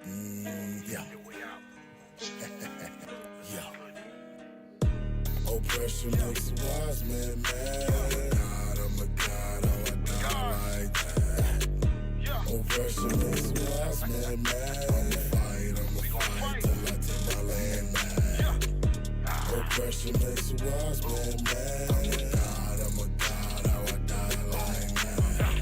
Yeah. Yeah. Oppression makes a wise man mad. God, I'm a god, oh, I die like that. Oppression makes a wise man mad. I'ma fight till I take my land back. Oppression makes a wise man mad. I'm a god, how I die like that.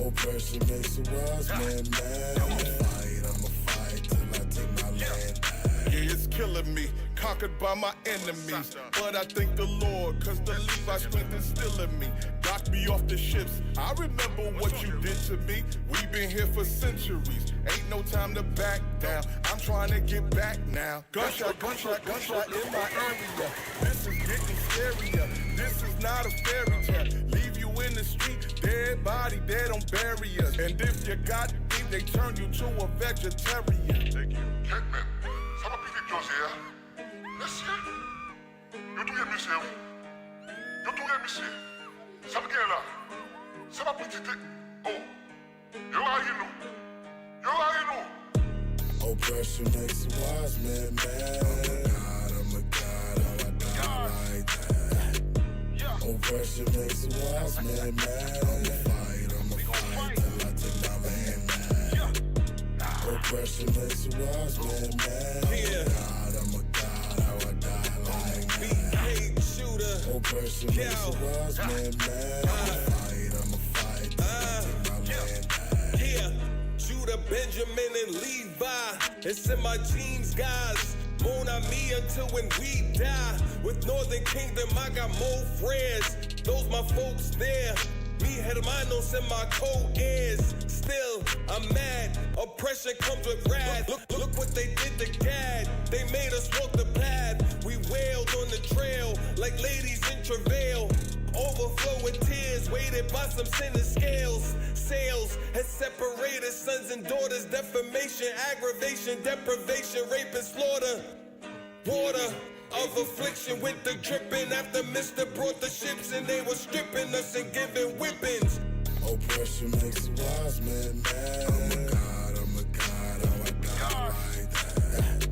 Oppression makes a wise man mad. I'ma fight till I take my land back. Yeah, it's killing me, conquered by my enemies. But I thank the Lord, cause the Levi's strength is still in me. Knocked me off the ships, I remember what you did to me. We've been here for centuries, ain't no time to back down. I'm trying to get back now. Gunshot in my area. This is getting scarier, this is not a fairy tale. Leave you in the street, dead body, they don't bury us. And if you got beef, they turn you to a vegetarian. Thank you. Kekmen, sama piti Jose ya? Laisse. Yo touye monsieur. Yo touye monsieur. Sama gen la. Sama piti te. Oh. Yo a you know. Oppression makes a wise man mad. I'm a god, how I die like that. Oppression makes a wise man mad. I'ma fight till I take my land back. Oppression makes a wise man mad. I'm a god, how I die like that. Shooter. Oppression makes a wise man mad. I'ma fight till I take my land back. Judah, Benjamin, and Levi. It's in my genes, guys. Mon ami until when we die. With Northern Kingdom, I got more friends. Those my folks there. Me, hermanos, and my co-heirs. Still, I'm mad. Oppression comes with wrath. Look what they did to Gad. They made us walk the path. We wailed on the trail like ladies in travail. Overflow with tears, weighted by some sin and scales. Sales has separated sons and daughters. Defamation, aggravation, deprivation, rape and slaughter. Water of affliction with the dripping. After Mister brought the ships and they were stripping us and giving whippings. Oppression makes a wise man mad. I'm a god, how I die like that.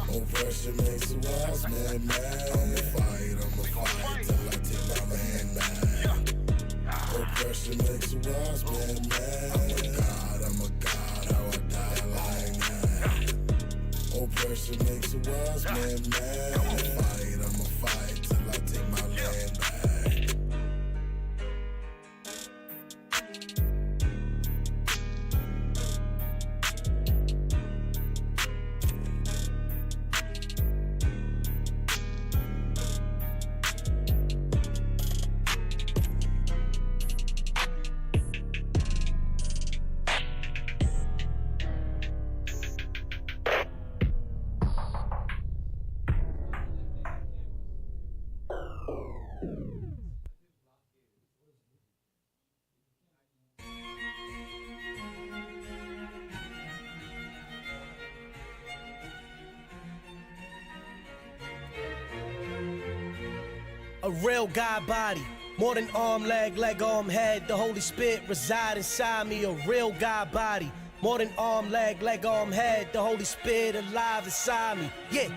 Oppression makes a wise man mad. I'ma fight till I take my land back. Oppression makes a wise man mad. I'm a god, how I die like that. Oppression makes a wise man mad. I'ma fight till I take my land back. A real God body, more than arm, leg, arm, head. The Holy Spirit reside inside me. A real God body, more than arm, leg, arm, head. The Holy Spirit alive inside me. Yeah.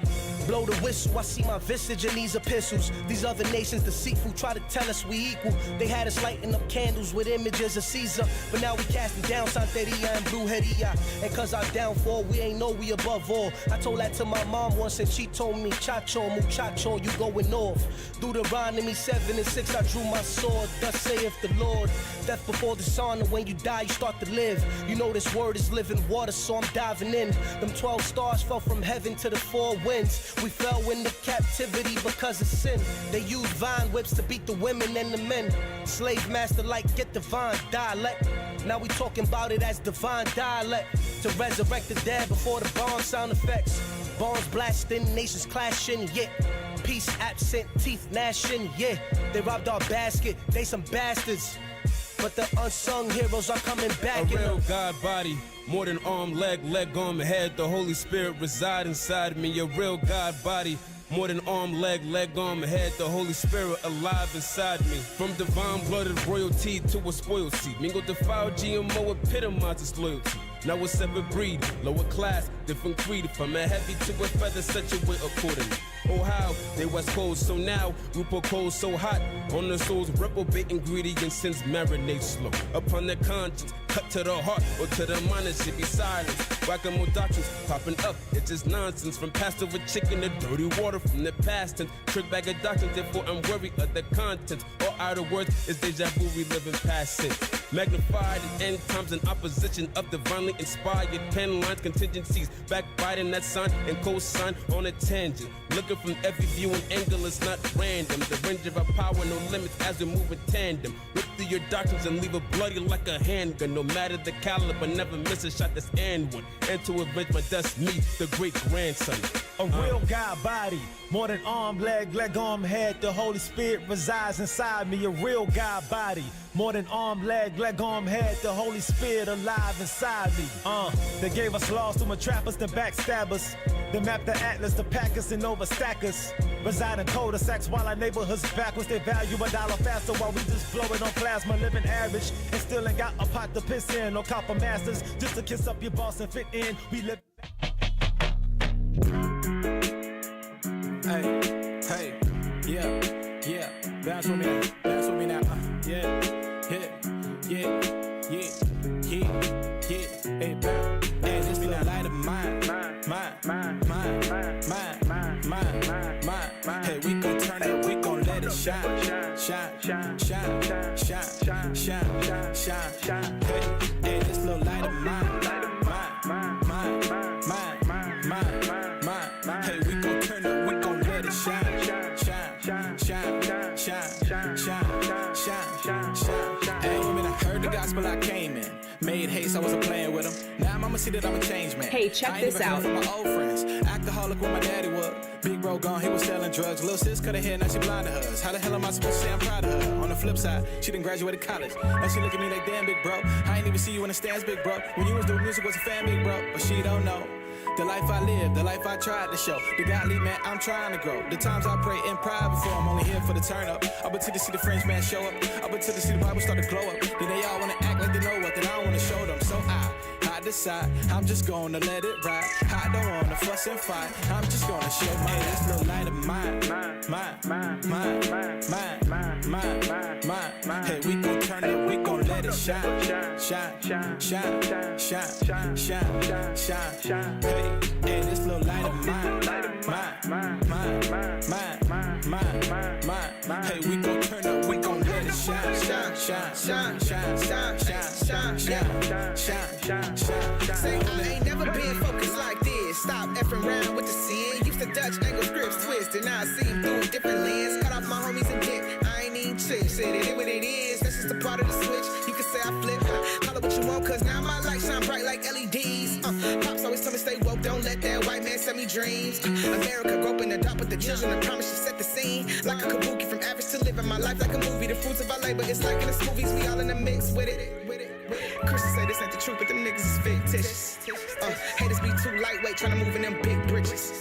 Blow the whistle, I see my visage in these epistles. These other nations deceitful, try to tell us we equal. They had us lighting up candles with images of Caesar, but now we casting down Santeria and Brujeria. And cause our downfall, we ain't know we above all. I told that to my mom once and she told me, Chacho, muchacho, you going off. Deuteronomy 7 and 6, I drew my sword. Thus saith the Lord, death before dishonor. When you die, you start to live. You know this word is living water, so I'm diving in. Them 12 stars fell from heaven to the 4 winds. We fell into captivity because of sin. They use vine whips to beat the women and the men. Slave master like get divine dialect. Now we talking about it as divine dialect. To resurrect the dead before the bomb sound effects. Bombs blasting, nations clashing, yeah. Peace absent, teeth gnashing, yeah. They robbed our basket, they some bastards. But the unsung heroes are coming back. A real God body, more than arm, leg, arm, head. The Holy Spirit reside inside me. A real God body, more than arm, leg, arm, head. The Holy Spirit alive inside me. From divine blooded royalty to a spoiled seed. Mingled defiled GMO epitomizes loyalty. Now a separate breed, lower class, different creed. From a heavy to a feather, such a way accordingly. Oh how, they West Coast, so now we propose so hot. On the soul's reprobate ingredients since marinate slow. Upon the conscience, cut to the heart or to the mind, it should be silence. Whack-a-mole doctrines popping up, it's just nonsense. From Passover chicken to dirty water from the past tense. Trick bag of doctrines, therefore I'm worried of the content. All out of words is deja vu, we live in past sense. Magnified in end times in opposition of divinely inspired pen lines, contingencies, backbiting that sign and cosign on a tangent. Looking from every view and angle, it's not random. The range of our power, no limits as we move in tandem. Rip through your doctrines and leave it bloody like a handgun. No matter the caliber, never miss a shot that's and one. And to avenge my dust, me, the great grandson. A real God body, more than arm, leg, arm, head. The Holy Spirit resides inside me. A real God body, more than arm, leg, arm, head. The Holy Spirit alive inside me. They gave us laws to entrap us, then backstab us. They map the atlas to pack us and overstack us. Reside in cul-de-sacs while our neighborhoods backwards. They value $1 faster while we just blowing on plasma, living average. And still ain't got a pot to piss in. No copper masters, just to kiss up your boss and fit in. We live. Hey, yeah, bounce with me now, yeah, hey, bounce, hey, this little light of mine, hey, we gon' turn it, we gon' let it shine, hey, this little light of mine, hey, we gon' turn it, we gon' let it shine. Hey, when I heard the gospel, I came in. Made haste, I wasn't playing with them. Now Mama see that I'm a changed man. Hey, check this out. From my old friends, alcoholic when my daddy was. Big bro gone, he was selling drugs. Little sis cut her hair, now she blind to hers. How the hell am I supposed to say I'm proud of her? On the flip side, she done graduated college. Now she look at me like, damn, big bro. I ain't even see you in the stands, big bro. When you was doing music, was a fan, big bro. But she don't know. The life I live, the life I tried to show. The godly man, I'm trying to grow. The times I pray in pride before I'm only here for the turn up. Up until to see the French man show up. Up until to see the Bible start to glow up. Then they all wanna act like they know what, then I don't wanna show them. So I decide, I'm just gonna let it ride. I don't wanna fuss and fight. I'm just gonna show my this little light of mine. Hey, we gon' turn it, we gon' let it shine. Hey, this little light of mine. Hey, we gon' turn up, we gon' let it shine. Say I ain't never been focused like this. Stop effing around with the sin. Used to Dutch angle scripts twist, and now I see through a different lens. Cut off my homies and dip. I ain't even chill. Said it is what it is. That's just a part of the switch. You can say I flip. Call it what you want, cause now my light shine bright like LEDs. Pops always tell me stay woke. Don't let that white man sell me dreams. America grew up in the dark, but the children I promise she set the scene. Like a kabuki from average to living my life like a movie. The fruits of our labor, it's like in the smoothies. We all in the mix with it. Christians say this ain't the truth, but them niggas is fictitious. Haters be too lightweight, tryna move in them big britches.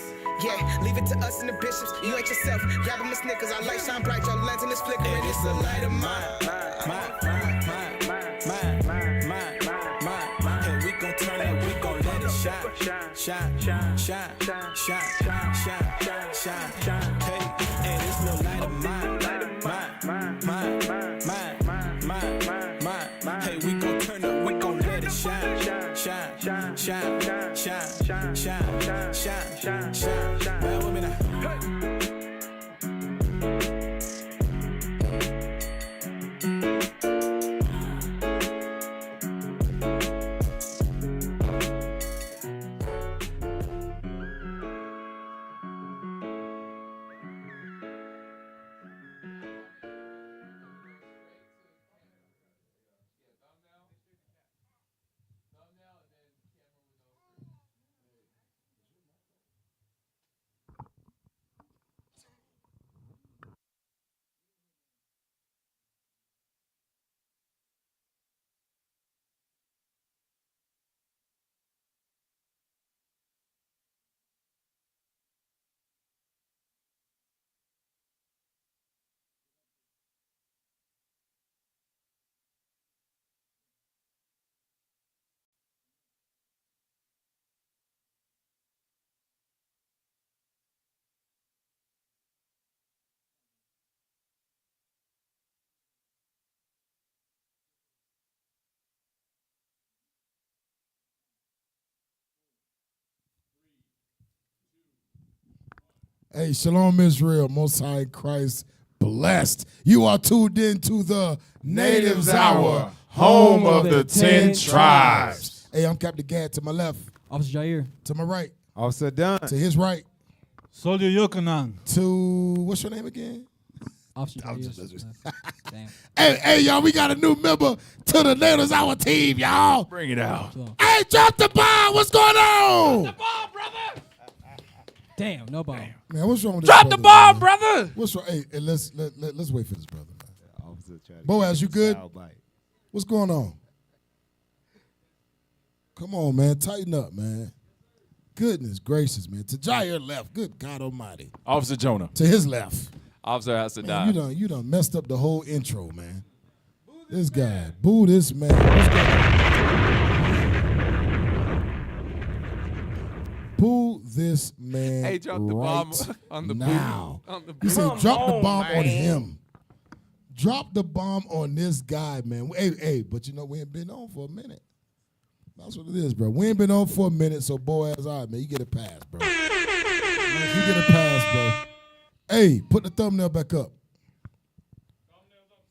Yeah, leave it to us and the bishops. You ain't yourself. Grab 'em the Snickers. Our light shine bright. Your lantern is flickering. Hey, it's a light of mine. Hey, we gon' turn it, we gon' let it shine. Hey, this little light of mine. Hey, we gon' turn up, we gon' let it shine. Man, women, Hey, Shalom Israel, Most High Christ blessed. You are tuned in to the Natives Hour, home of the 10 tribes. Hey, I'm Captain Gad to my left. Officer Jair. To my right. Officer Dunn. To his right. Soldier Yokanan. To, what's your name again? Officer Jair. Hey, y'all, we got a new member to the Natives Hour team, y'all. Bring it out. Hey, drop the bomb. What's going on? Drop the bomb, brother. Damn, no bomb. Man, what's wrong with Drop this the brother, bomb, man? brother. What's wrong? Hey, let's wait for this brother, man. Boaz, you good? What's going on? Come on, man. Tighten up, man. Goodness gracious, man. To Jair left. Good God Almighty. Officer Jonah. To his left. Officer has to die. Man, you done messed up the whole intro, man. This guy. Boo this man. What's going on? Boo this man. Hey, drop the bomb on the now. On the You said drop the bomb on him. Drop the bomb on this guy, man. Hey, but you know, we ain't been on for a minute. That's what it is, bro. We ain't been on for a minute, so Boaz, all right, man, you get a pass, bro. You get a pass, bro. Hey, put the thumbnail back up.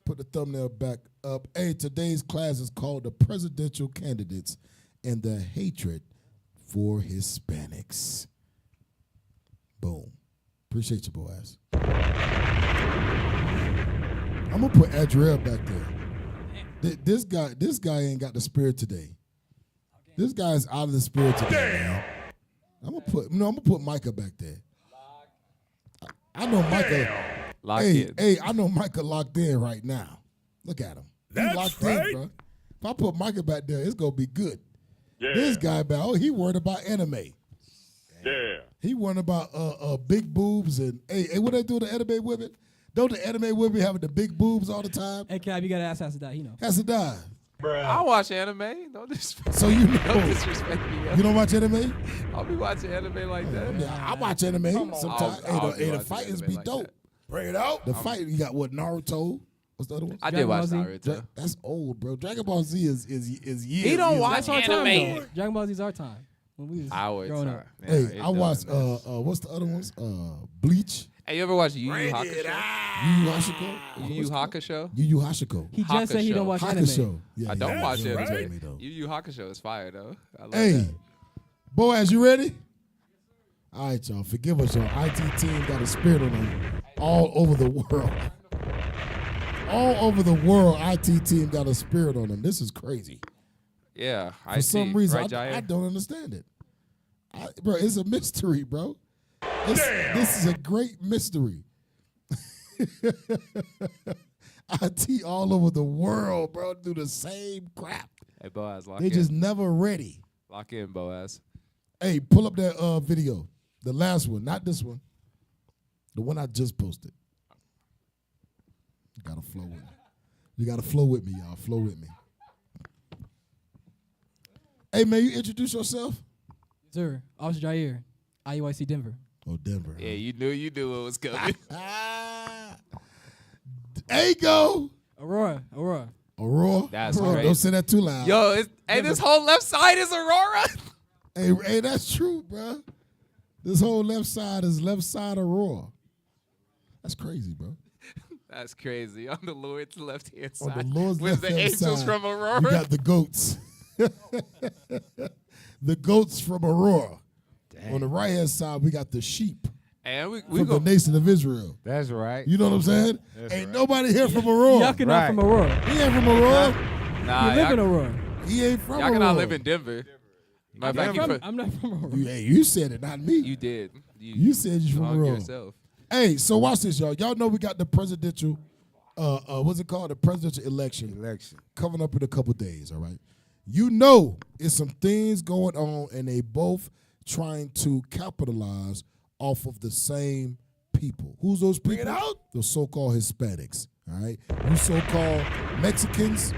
Put the thumbnail back up. Hey, today's class is called The Presidential Candidates and the Hatred for Hispanics. Boom. Appreciate you, Boaz. I'm gonna put Adriel back there. This guy ain't got the spirit today. This guy's out of the spirit today, man. I'm gonna put Micah back there. I know Micah. I know Micah locked in right now. Look at him. He's locked in, bro. If I put Micah back there, it's gonna be good. Yeah. This guy back, he worried about anime. Yeah. He worried about big boobs and hey, what they do to anime women? Don't the anime women have the big boobs all the time? Hey, Cab, you gotta ask has to die. He know. Has to die. Bruh. I watch anime. Don't disrespect. So you know. Don't disrespect me. You don't watch anime? I'll be watching anime like that. Yeah, I watch anime sometimes. Hey, the fighters be dope. That. Bring it out. The fight, you got what, Naruto? What's the other one? I did watch Naruto. That's old, bro. Dragon Ball Z is years. He don't watch anime. Dragon Ball Z's our time. When we was growing up. Hey, I watched, what's the other ones? Bleach. Hey, you ever watch Yu Yu Hakusho? Yu Yu Hakusho? Yu Yu Hakusho. He just said he don't watch anime. Yeah, I don't watch anime. Right. Yu Yu Hakusho is fire, though. I love hey, that. Boaz, you ready? All right, y'all. Forgive us, y'all. IT team got a spirit on them all over the world. All over the world, IT team got a spirit on them. This is crazy. Yeah, For some reason, right, I don't understand it. Bro, it's a mystery, bro. This is a great mystery. IT all over the world, bro, do the same crap. Hey, Boaz, lock in. They just never ready. Lock in, Boaz. Hey, pull up that video. The last one, not this one. The one I just posted. You gotta flow with me. You gotta flow with me, y'all. Flow with me. Hey, man, you introduce yourself? Sir, Officer Jair, IUIC Denver. Oh, Denver. Yeah, you knew what was coming. There you go. Aurora. That's Aurora. great. Don't say that too loud. Yo, this whole left side is Aurora. Hey, that's true, bro. This whole left side is left side Aurora. That's crazy, bro. That's crazy. On the Lord's left-hand side. On the Lord's with the left-hand angels side, from Aurora. You got the goats. The goats from Aurora. Dang. On the right-hand side, we got the sheep. And we from the nation of Israel. That's right. You know what I'm saying? Ain't nobody here from Aurora. Y'all cannot from Aurora. He ain't from Aurora. Nah, you live in Aurora. He ain't from Y'all Aurora. cannot live in Denver. I'm not from Aurora. You said it, not me. You did. You said you're from Aurora. Yourself. Hey, so watch this, y'all. Y'all know we got the presidential, what's it called? The presidential election coming up in a couple days, all right? You know it's some things going on, and they both trying to capitalize off of the same people. Who's those people? Bring it out. The so-called Hispanics, all right? You so-called Mexicans,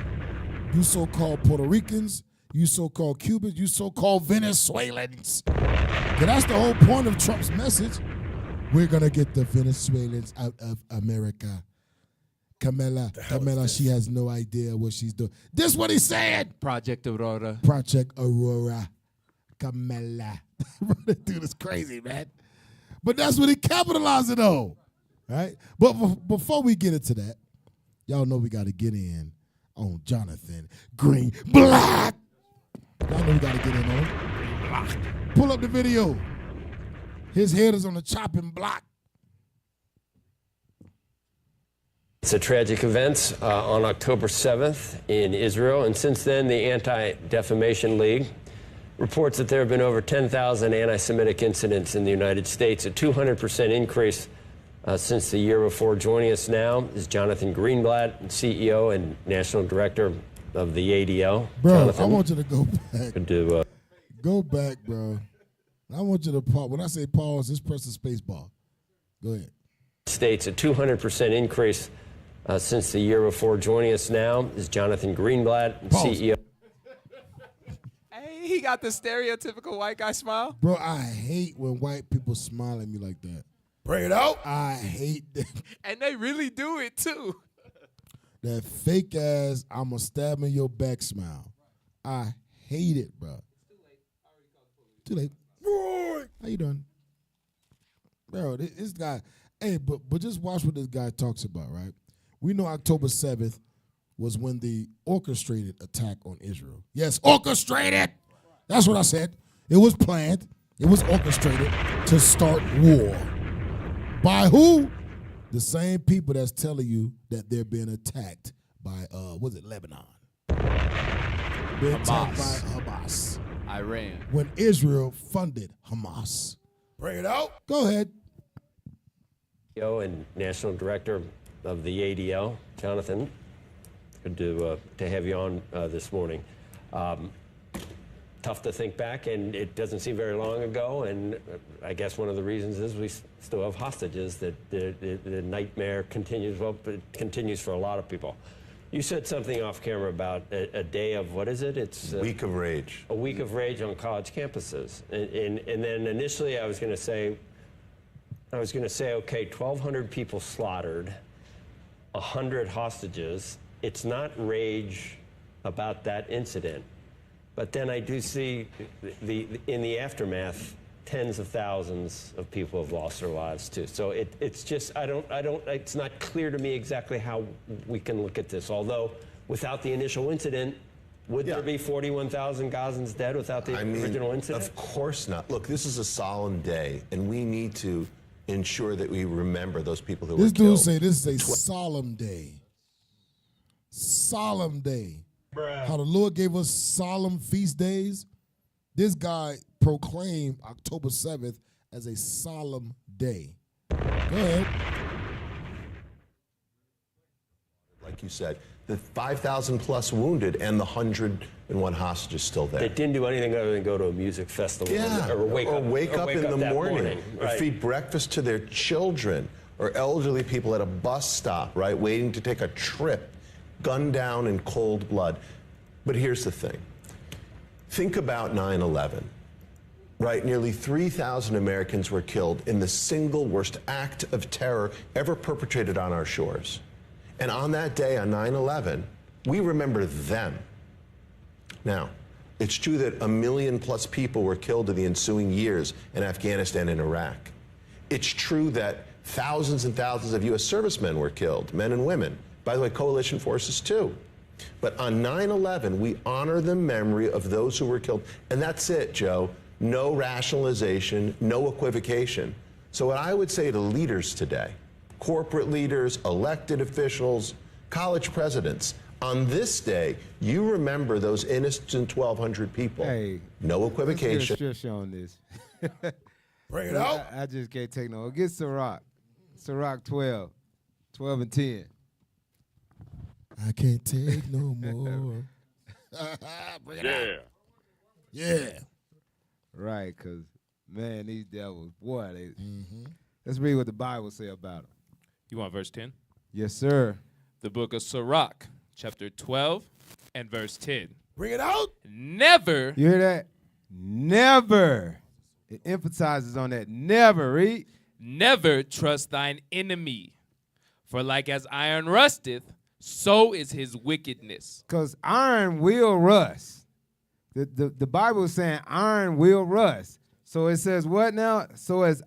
you so-called Puerto Ricans, you so-called Cubans, you so-called Venezuelans. That's the whole point of Trump's message. We're going to get the Venezuelans out of America. Camila, she has no idea what she's doing. This is what he said. Project Aurora. Project Aurora. Camila. That dude is crazy, man. But that's what he capitalized it on, right? But before we get into that, y'all know we got to get in on Jonathan Greenblatt. Y'all know we got to get in on him. Pull up the video. His head is on the chopping block. It's a tragic event on October 7th in Israel, and since then the Anti-Defamation League reports that there have been over 10,000 anti-Semitic incidents in the United States, a 200% increase since the year before. Joining us now is Jonathan Greenblatt, CEO and National Director of the ADL. Bro, Jonathan, I want you to go back. to, Go back, bro. I want you to pause. When I say pause, just press the space bar. Go ahead. States, a 200% increase since the year before. Joining us now is Jonathan Greenblatt, CEO. Hey, he got the stereotypical white guy smile. Bro, I hate when white people smile at me like that. Bring it out. I hate that. And they really do it, too. That fake ass, I'ma stab in your back smile. I hate it, bro. Too late. How you doing? Bro, this guy, hey, but just watch what this guy talks about, right? We know October 7th was when the orchestrated attack on Israel. Yes, orchestrated. That's what I said. It was planned. It was orchestrated to start war. By who? The same people that's telling you that they're being attacked by, Lebanon? Being attacked by Hamas. Iran. When Israel funded Hamas. Bring it out. Go ahead. CEO and National Director of the ADL, Jonathan. Good to have you on this morning. Tough to think back, and it doesn't seem very long ago. And I guess one of the reasons is we still have hostages. That the nightmare continues. Well, it continues for a lot of people. You said something off camera about a day of, what is it? It's a week of rage. A week of rage on college campuses, and then initially I was going to say, okay, 1,200 people slaughtered, 100 hostages. It's not rage about that incident. But then I do see in the aftermath, tens of thousands of people have lost their lives too. So it's just, it's not clear to me exactly how we can look at this. Although without the initial incident, would there be 41,000 Gazans dead without the original incident? Of course not. Look, this is a solemn day, and we need to ensure that we remember those people who were killed. This dude say this is a solemn day. Solemn day. Bruh. How the Lord gave us solemn feast days. This guy proclaimed October 7th as a solemn day. Go ahead. Like you said, the 5,000 plus wounded and the 101 hostages still there. They didn't do anything other than go to a music festival or wake up in the morning. Or right. feed breakfast to their children or elderly people at a bus stop, right, waiting to take a trip, gunned down in cold blood. But here's the thing. Think about 9/11, right? Nearly 3,000 Americans were killed in the single worst act of terror ever perpetrated on our shores. And on that day, on 9/11, we remember them. Now, it's true that 1 million plus people were killed in the ensuing years in Afghanistan and Iraq. It's true that thousands and thousands of U.S. servicemen were killed, men and women. By the way, coalition forces too. But on 9/11, we honor the memory of those who were killed. And that's it, Joe. No rationalization, no equivocation. So what I would say to leaders today, corporate leaders, elected officials, college presidents, on this day, you remember those innocent 1,200 people. Hey, no equivocation. Let's get a on this. Bring it out. I just can't take no. Get Ciroc. Ciroc 12 and 10. I can't take no more. Bring it out. Yeah. Right, because, man, these devils, boy, they. Let's read what the Bible say about them. You want verse 10? Yes, sir. The book of Sirach, chapter 12 and verse 10. Bring it out. Never. You hear that? Never. It emphasizes on that. Never, read. Never trust thine enemy, for like as iron rusteth, so is his wickedness. Because iron will rust. The Bible is saying iron will rust. So it says what now? As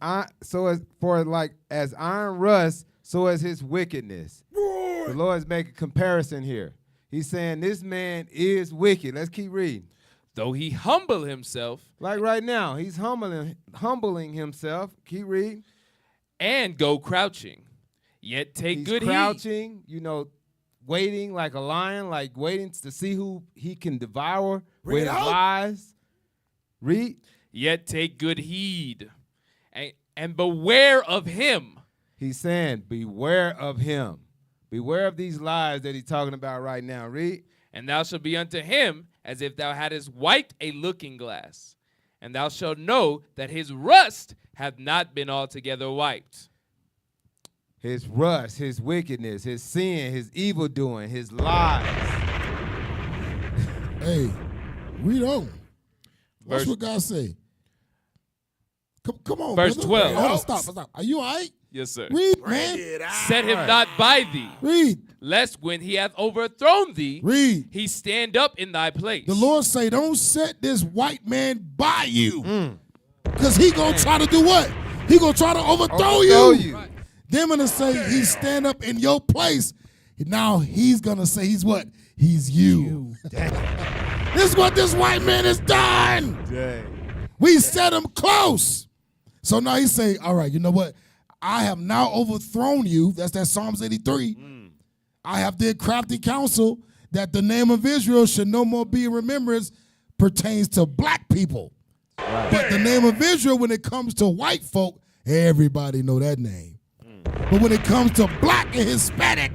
iron rust, so as his wickedness. The Lord is making a comparison here. He's saying this man is wicked. Let's keep reading. Though he humble himself. Like right now, he's humbling himself. Keep reading. And go crouching. Yet take good heed. Crouching, waiting like a lion, like waiting to see who he can devour with his lies. Read. Yet take good heed. And beware of him. He's saying, beware of him. Beware of these lies that he's talking about right now. Read. And thou shalt be unto him as if thou hadst wiped a looking glass. And thou shalt know that his rust hath not been altogether wiped. His rust, his wickedness, his sin, his evil doing, his lies. Hey, read on. What's what God say? Come on, verse brother. 12. Hey, hold on, stop. Are you all right? Yes, sir. Read, man. Set him not by thee. Read. Lest when he hath overthrown thee, read, he stand up in thy place. The Lord say, don't set this white man by you. Because he going to try to do what? He going to try to overthrow you. Right. Then going to say he stand up in your place. Now he's going to say he's what? He's you. This is what this white man has done. Dang. We set him close. So now he say, all right, you know what? I have now overthrown you. That's that Psalms 83. I have did crafty counsel that the name of Israel should no more be in remembrance pertains to black people. Right. But the name of Israel, when it comes to white folk, everybody know that name. But when it comes to black and Hispanic,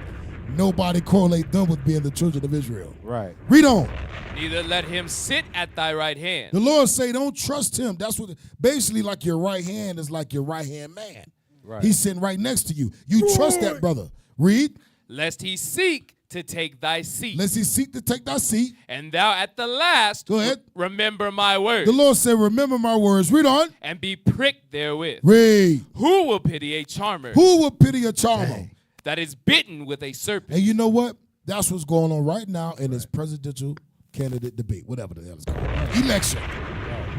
nobody correlate them with being the children of Israel. Right. Read on. Neither let him sit at thy right hand. The Lord say, don't trust him. That's what, basically like your right hand is like your right-hand man. Right. He's sitting right next to you. You trust that brother. Read. Lest he seek to take thy seat. Lest he seek to take thy seat. And thou at the last Go ahead. Remember my words. The Lord said, remember my words. Read on. And be pricked therewith. Read. Who will pity a charmer? Who will pity a charmer? Dang. That is bitten with a serpent. And you know what? That's what's going on right now in this presidential candidate debate, whatever the hell it's called. Election.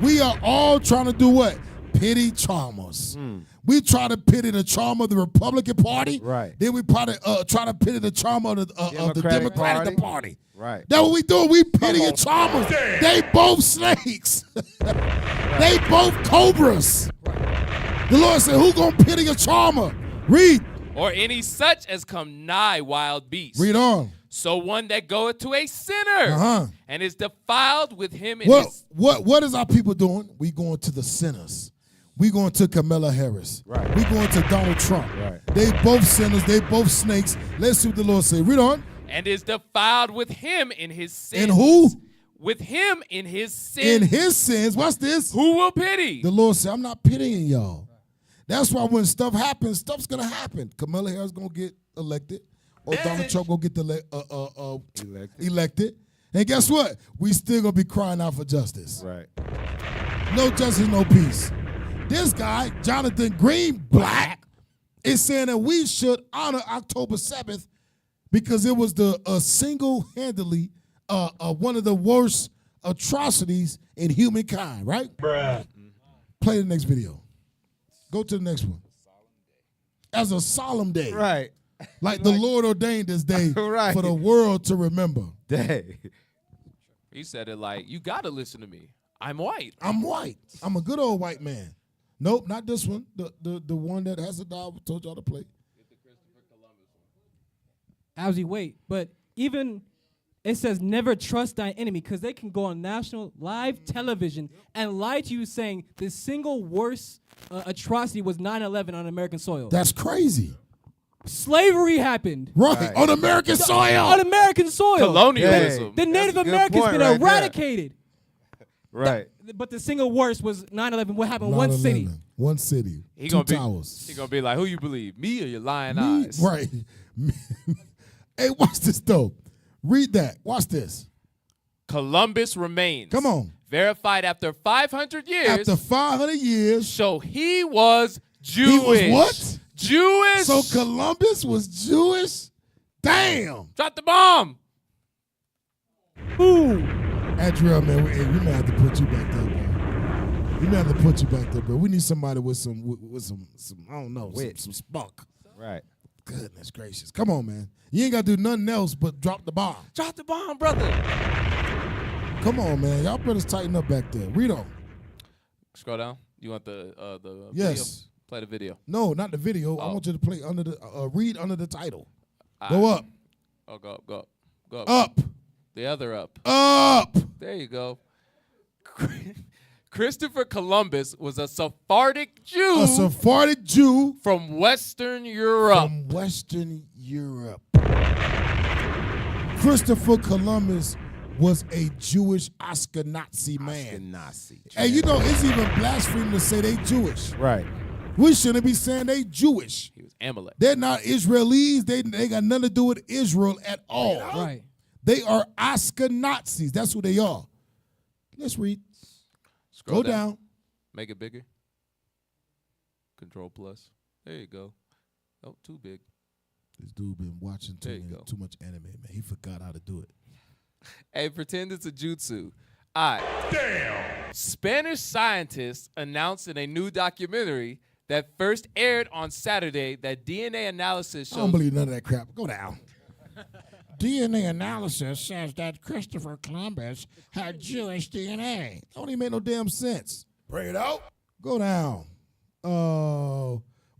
We are all trying to do what? Pity charmers. We try to pity the charm of the Republican Party. Right. Then we probably try to pity the charm of the Democratic Party. Right. That's what we do. We pity the charmers. Damn. They both snakes. They both cobras. The Lord said, who gonna pity a charmer? Read. Or any such as come nigh wild beasts. Read on. So one that goeth to a sinner and is defiled with him in his... What is our people doing? We going to the sinners. We going to Kamala Harris. Right. We going to Donald Trump. Right. They both sinners. They both snakes. Let's see what the Lord say. Read on. And is defiled with him in his sins. And who? With him in his sins. In his sins. What's this? Who will pity? The Lord said, I'm not pitying y'all. That's why when stuff happens, stuff's going to happen. Kamala Harris going to get elected. Or Donald Trump going to get elected. And guess what? We still going to be crying out for justice. Right. No justice, no peace. This guy, Jonathan Greenblatt, is saying that we should honor October 7th because it was the single-handedly one of the worst atrocities in humankind, right? Bruh. Play the next video. Go to the next one. As a solemn day. Right. Like the Lord ordained this day right. for the world to remember. Dang. He said it like, you got to listen to me. I'm white. I'm white. I'm a good old white man. Nope, not this one. The one that has a dog told y'all to play. Algie, wait. But even it says never trust thy enemy because they can go on national live television and lie to you saying the single worst atrocity was 9/11 on American soil. That's crazy. Slavery happened. Right. On American soil. On American soil. Colonialism. The Native Americans been eradicated. Right. But the single worst was 9/11. What happened? One city. One city. He Two gonna towers. He gonna be like, who you believe, me or your lying eyes? Right. Hey, watch this though. Read that. Watch this. Columbus remains. Come on. Verified after 500 years. After 500 years. So he was Jewish. He was what? Jewish. So Columbus was Jewish? Damn. Drop the bomb. Ooh. Andrea, man, we may have to put you back there, bro. We may have to put you back there, bro. We need somebody with some I don't know, some spunk. Right. Goodness gracious. Come on, man. You ain't got to do nothing else but drop the bomb. Drop the bomb, brother. Come on, man. Y'all better tighten up back there. Read on. Scroll down. You want the Yes. video? Play the video. No, not the video. I Oh. want you to play under the read under the title. Go up. Oh, go up, go up, go up. Up. The other up. Up. There you go. Christopher Columbus was a Sephardic Jew. A Sephardic Jew from Western Europe. From Western Europe. Christopher Columbus was a Jewish Ashkenazi man. And you know, it's even blasphemy to say they Jewish. Right. We shouldn't be saying they Jewish. He was Amalek. They're not Israelis. They got nothing to do with Israel at all. Right. They are Ashkenazis. That's who they are. Let's read. Scroll Go down. Make it bigger. Control plus. There you go. Oh, too big. This dude been watching too much anime, man. He forgot how to do it. Hey, pretend it's a jutsu. All right. Damn. Spanish scientists announced in a new documentary that first aired on Saturday that DNA analysis I shows. don't believe none of that crap. Go down. DNA analysis says that Christopher Columbus had Jewish DNA. Don't even make no damn sense. Bring it out. Go down.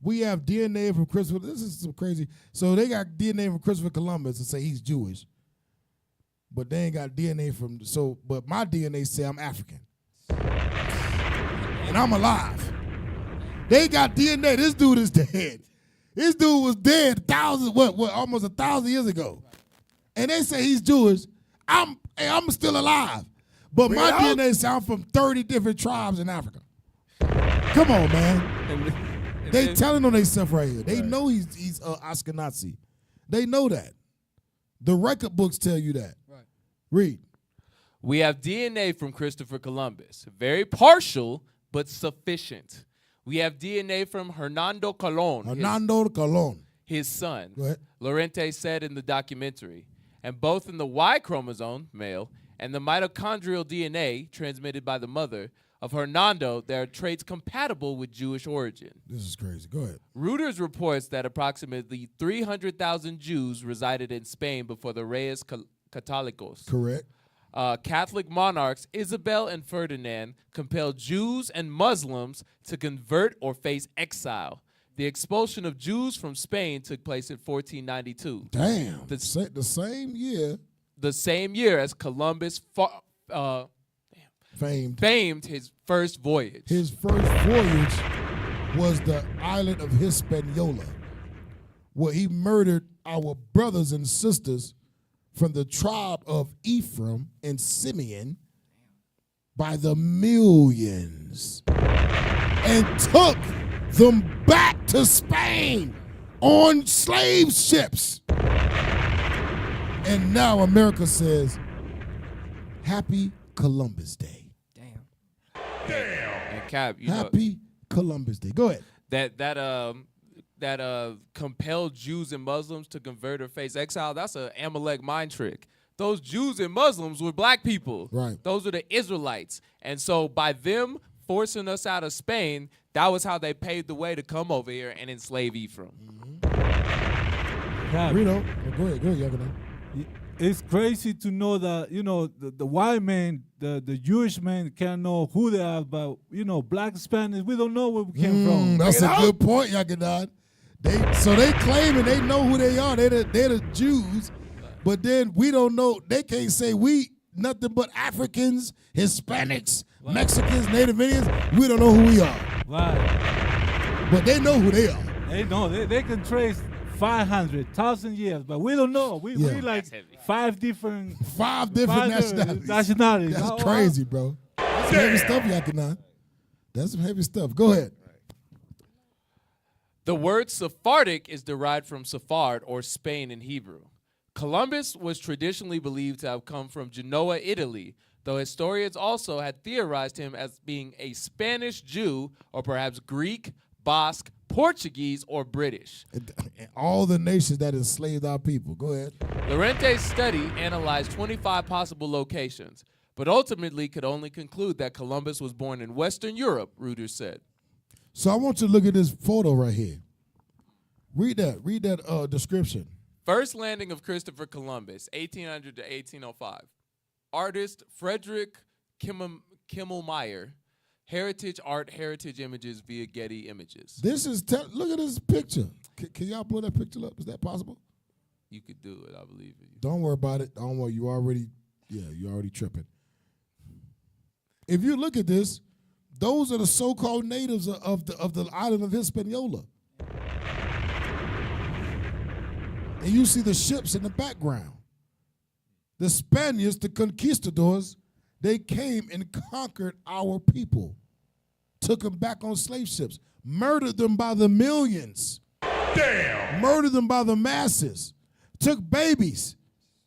We have DNA from Christopher. This is some crazy. So they got DNA from Christopher Columbus and say he's Jewish. But they ain't got DNA from, but my DNA say I'm African. And I'm alive. They got DNA. This dude is dead. This dude was dead almost 1,000 years ago. And they say he's Jewish. I'm still alive. But my DNA say I'm from 30 different tribes in Africa. Come on, man. They telling on themselves right here. They know he's Ashkenazi. They know that. The record books tell you that. Right. Read. We have DNA from Christopher Columbus. Very partial, but sufficient. We have DNA from Hernando Colón. His son. Go ahead. Lorente said in the documentary. And both in the Y chromosome, male, and the mitochondrial DNA transmitted by the mother of Hernando, there are traits compatible with Jewish origin. This is crazy. Go ahead. Reuters reports that approximately 300,000 Jews resided in Spain before the Reyes Católicos. Correct. Catholic monarchs Isabel and Ferdinand compelled Jews and Muslims to convert or face exile. The expulsion of Jews from Spain took place in 1492. Damn. The same year. The same year as Columbus famed his first voyage. His first voyage was the island of Hispaniola, where he murdered our brothers and sisters from the tribe of Ephraim and Simeon by the millions and took them back to Spain on slave ships. And now America says, Happy Columbus Day. And Cap, Happy Columbus Day. Go ahead. That compelled Jews and Muslims to convert or face exile, that's an Amalek mind trick. Those Jews and Muslims were black people. Right. Those were the Israelites. And so by them forcing us out of Spain, that was how they paved the way to come over here and enslave Ephraim. Rito, go ahead, Yakina. It's crazy to know that, the white man, the Jewish man can't know who they are, but, black Spanish, we don't know where we came from. That's a good point, Yakina. So they claim and they know who they are. They're the Jews, but then we don't know. They can't say we nothing but Africans, Hispanics, Mexicans, Native Indians. We don't know who we are. Right. But they know who they are. They know. They can trace 500,000 years, but we don't know. We like five different nationalities. That's crazy, bro. That's some heavy stuff, Yakina. That's some heavy stuff. Go ahead. The word Sephardic is derived from Sephard, or Spain in Hebrew. Columbus was traditionally believed to have come from Genoa, Italy, though historians also had theorized him as being a Spanish Jew, or perhaps Greek, Basque, Portuguese, or British. And all the nations that enslaved our people. Go ahead. Lorente's study analyzed 25 possible locations, but ultimately could only conclude that Columbus was born in Western Europe, Reuters said. So I want you to look at this photo right here. Read that description. First landing of Christopher Columbus, 1800 to 1805. Artist Frederick Kimmelmeyer. Heritage art, heritage images via Getty Images. This is look at this picture. Can y'all blow that picture up? Is that possible? You could do it, I believe in you. Don't worry about it. Don't worry. You're already tripping. If you look at this, those are the so-called natives of the island of Hispaniola. And you see the ships in the background. The Spaniards, the conquistadors, they came and conquered our people, took them back on slave ships, murdered them by the millions. Damn! Murdered them by the masses, took babies,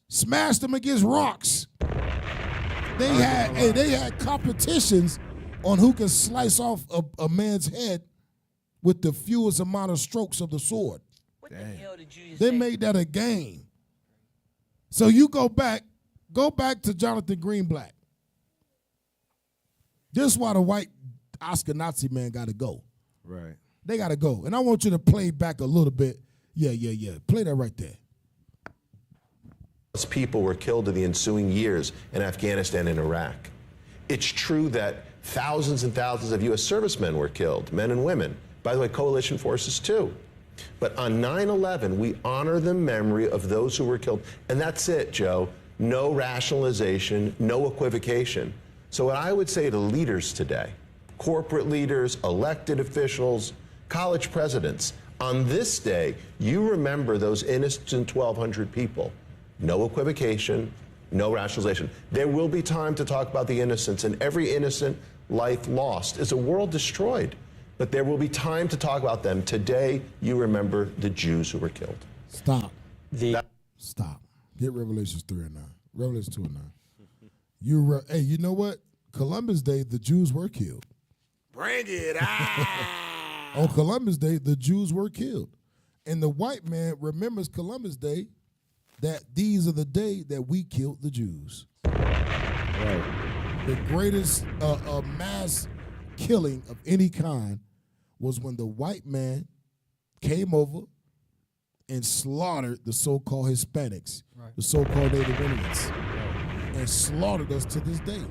smashed them against rocks. They had competitions on who can slice off a man's head with the fewest amount of strokes of the sword. What the hell did you They say? made that a game. So you go back to Jonathan Greenblatt. This is why the white Oscar Nazi man got to go. Right. They got to go. And I want you to play back a little bit. Yeah. Play that right there. People were killed in the ensuing years in Afghanistan and Iraq. It's true that thousands and thousands of U.S. servicemen were killed, men and women. By the way, coalition forces too. But on 9/11, we honor the memory of those who were killed. And that's it, Joe. No rationalization, no equivocation. So what I would say to leaders today, corporate leaders, elected officials, college presidents, on this day, you remember those innocent 1,200 people. No equivocation, no rationalization. There will be time to talk about the innocents, and every innocent life lost is a world destroyed. But there will be time to talk about them. Today, you remember the Jews who were killed. Stop. Stop. Get Revelations 3 and 9. Revelations 2 and 9. Hey, you know what? Columbus Day, the Jews were killed. Bring it on. On Columbus Day, the Jews were killed. And the white man remembers Columbus Day that these are the day that we killed the Jews. Right. The greatest mass killing of any kind was when the white man came over and slaughtered the so-called Hispanics, the so-called Native Indians, and slaughtered us to this day.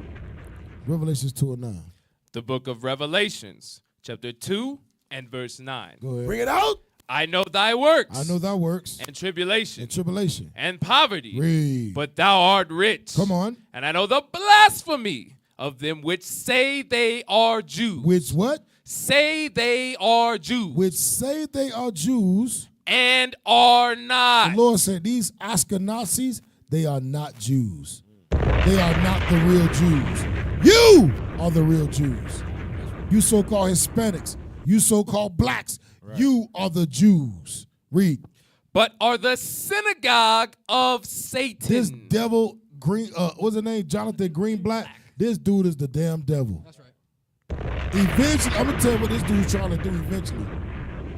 Revelations 2 and 9. The book of Revelations, chapter 2 and verse 9. Go ahead. Bring it out. I know thy works. I know thy works. And tribulation. And tribulation. And poverty. Read. But thou art rich. Come on. And I know the blasphemy of them which say they are Jews. Which what? Say they are Jews. Which say they are Jews. And are not. The Lord said these Ashkenazis, they are not Jews. They are not the real Jews. You are the real Jews. You so-called Hispanics. You so-called blacks. Right. You are the Jews. Read. But are the synagogue of Satan. This devil, what's his name? Jonathan Greenblatt. This dude is the damn devil. That's right. Eventually, I'm going to tell you what this dude's trying to do eventually.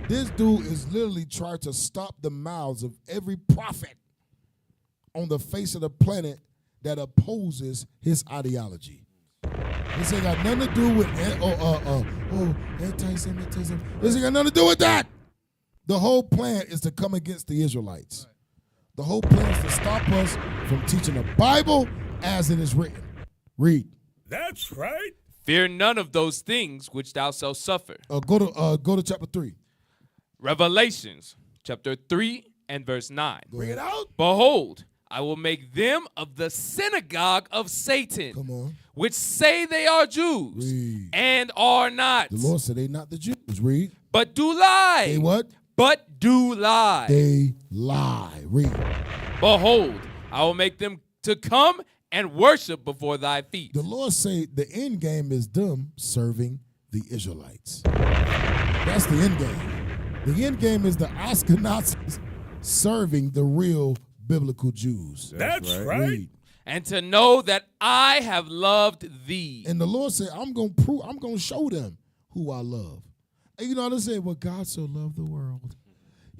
This dude is literally trying to stop the mouths of every prophet on the face of the planet that opposes his ideology. This ain't got nothing to do with anti-Semitism. This ain't got nothing to do with that. The whole plan is to come against the Israelites. Right. The whole plan is to stop us from teaching the Bible as it is written. Read. That's right. Fear none of those things which thou shalt suffer. Go to chapter 3. Revelations, chapter 3 and verse 9. Bring it out. Behold, I will make them of the synagogue of Satan. Come on. Which say they are Jews. Read. And are not. The Lord said they not the Jews. Read. But do lie. They what? But do lie. They lie. Read. Behold, I will make them to come and worship before thy feet. The Lord say the end game is them serving the Israelites. That's the end game. The end game is the Ashkenazis serving the real biblical Jews. That's right. Read. And to know that I have loved thee. And the Lord said, I'm going to show them who I love. And you know, they say, well, God so loved the world.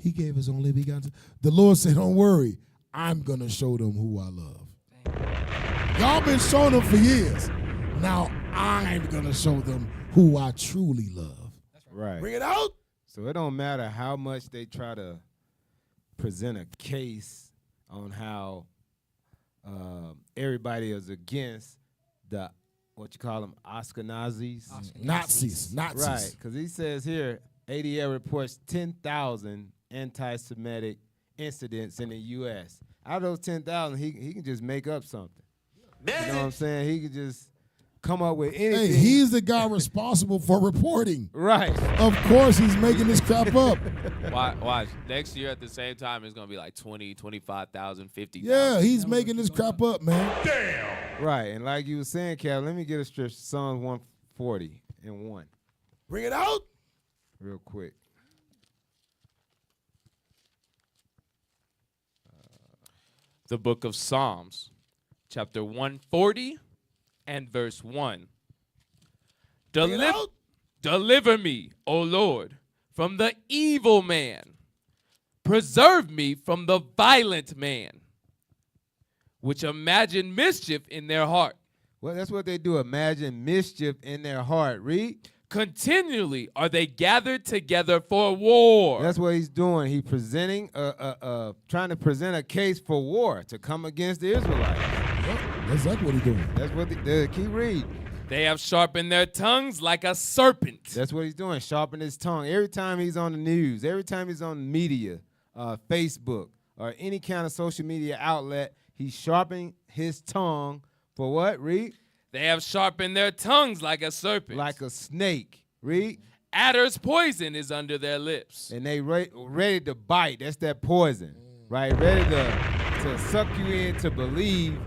He gave his only begotten. The Lord said, don't worry. I'm going to show them who I love. Y'all been showing them for years. Now I'm going to show them who I truly love. Right. Bring it out. So it don't matter how much they try to present a case on how everybody is against the, what you call them, Ashkenazis? Nazis. Right, because he says here, ADL reports 10,000 anti-Semitic incidents in the U.S. Out of those 10,000, he can just make up something. You know what I'm saying? He can just come up with anything. Hey, he's the guy responsible for reporting. Right. Of course he's making this crap up. Watch. Next year at the same time, it's going to be like 20, 25,000, 50,000. Yeah, he's making this crap up, man. Damn. Right, and like you were saying, Cal, let me get a strip, Psalms 140 and 1. Bring it out. Real quick. The book of Psalms, chapter 140 and verse 1. Deliver me, O Lord, from the evil man. Preserve me from the violent man, which imagine mischief in their heart. Well, that's what they do, imagine mischief in their heart. Read. Continually are they gathered together for war. That's what he's doing. He's presenting, trying to present a case for war to come against the Israelites. Yep, that's exactly what he's doing. That's what they keep reading. They have sharpened their tongues like a serpent. That's what he's doing, sharpen his tongue. Every time he's on the news, every time he's on the media, Facebook, or any kind of social media outlet, he's sharpening his tongue for what? Read. They have sharpened their tongues like a serpent. Like a snake. Read. Adder's poison is under their lips. And they ready to bite. That's that poison, right? Ready to suck you in to believe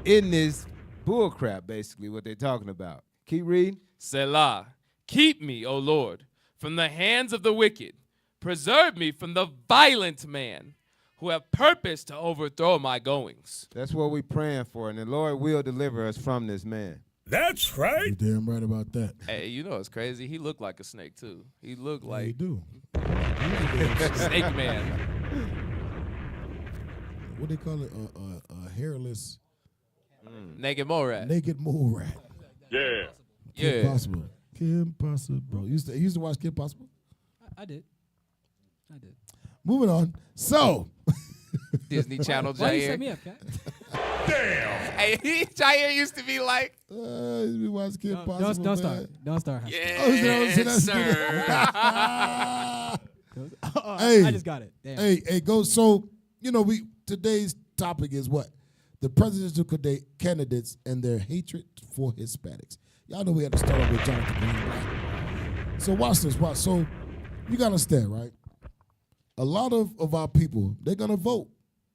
in this bullcrap, basically, what they're talking about. Keep reading. Selah. Keep me, O Lord, from the hands of the wicked. Preserve me from the violent man, who have purposed to overthrow my goings. That's what we're praying for, and the Lord will deliver us from this man. That's right. You're damn right about that. Hey, you know it's crazy. He looked like a snake, too. He looked like... He do. Snake man. What they call it? A hairless... Naked mole rat. Naked mole rat. Yeah. Kim Possible. Kim Possible. You used to watch Kim Possible? I did. Moving on. So... Disney Channel, Jair. Why you set me up, Cat? Damn. Hey, Jair used to be like... we watch Kim Possible, Don't man. start. Don't start. Yes, sir. Hey, I just got it. Damn. Hey, go. So, today's topic is what? The presidential candidates and their hatred for Hispanics. Y'all know we had to start off with Jonathan Greenblatt. So watch this. So you got to understand, right? A lot of our people, they're going to vote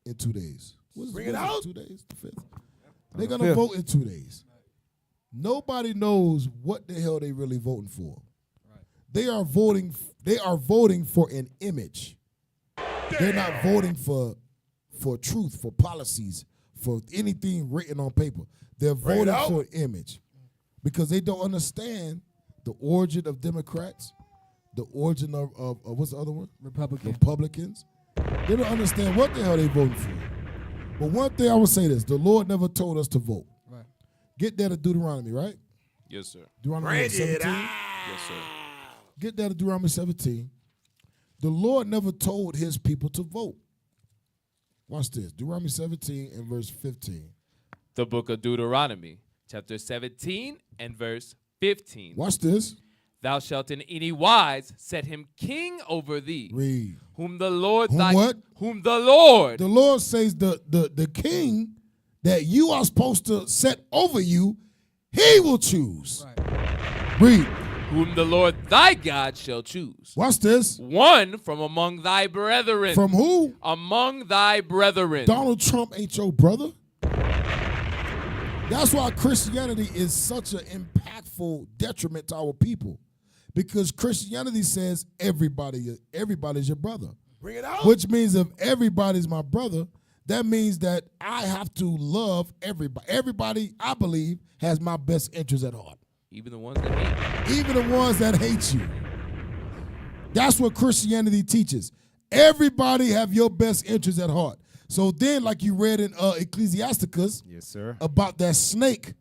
in 2 days. Bring it out. 2 days, the 5th. They're going to vote in 2 days. Nobody knows what the hell they really voting for. Right. They are voting for an image. Damn. They're not voting for truth, for policies, for anything written on paper. They're voting for an image because they don't understand the origin of Democrats, the origin of what's the other one? Republicans. They don't understand what the hell they voting for. But one thing I would say this, the Lord never told us to vote. Right. Get that to Deuteronomy, right? Yes, sir. Deuteronomy 17? Yes, sir. Get that to Deuteronomy 17. The Lord never told his people to vote. Watch this. Deuteronomy 17 and verse 15. The book of Deuteronomy, chapter 17 and verse 15. Watch this. Thou shalt in any wise set him king over thee. Read. Whom the Lord Whom the Lord. The Lord says the king that you are supposed to set over you, he will choose. Right. Read. Whom the Lord thy God shall choose. Watch this. One from among thy brethren. From who? Among thy brethren. Donald Trump ain't your brother. That's why Christianity is such an impactful detriment to our people. Because Christianity says everybody's your brother. Bring it out. Which means if everybody's my brother, that means that I have to love everybody. Everybody, I believe, has my best interest at heart. Even the ones that hate you. Even the ones that hate you. That's what Christianity teaches. Everybody have your best interest at heart. So then, like you read in Ecclesiasticus, yes, sir, about that snake,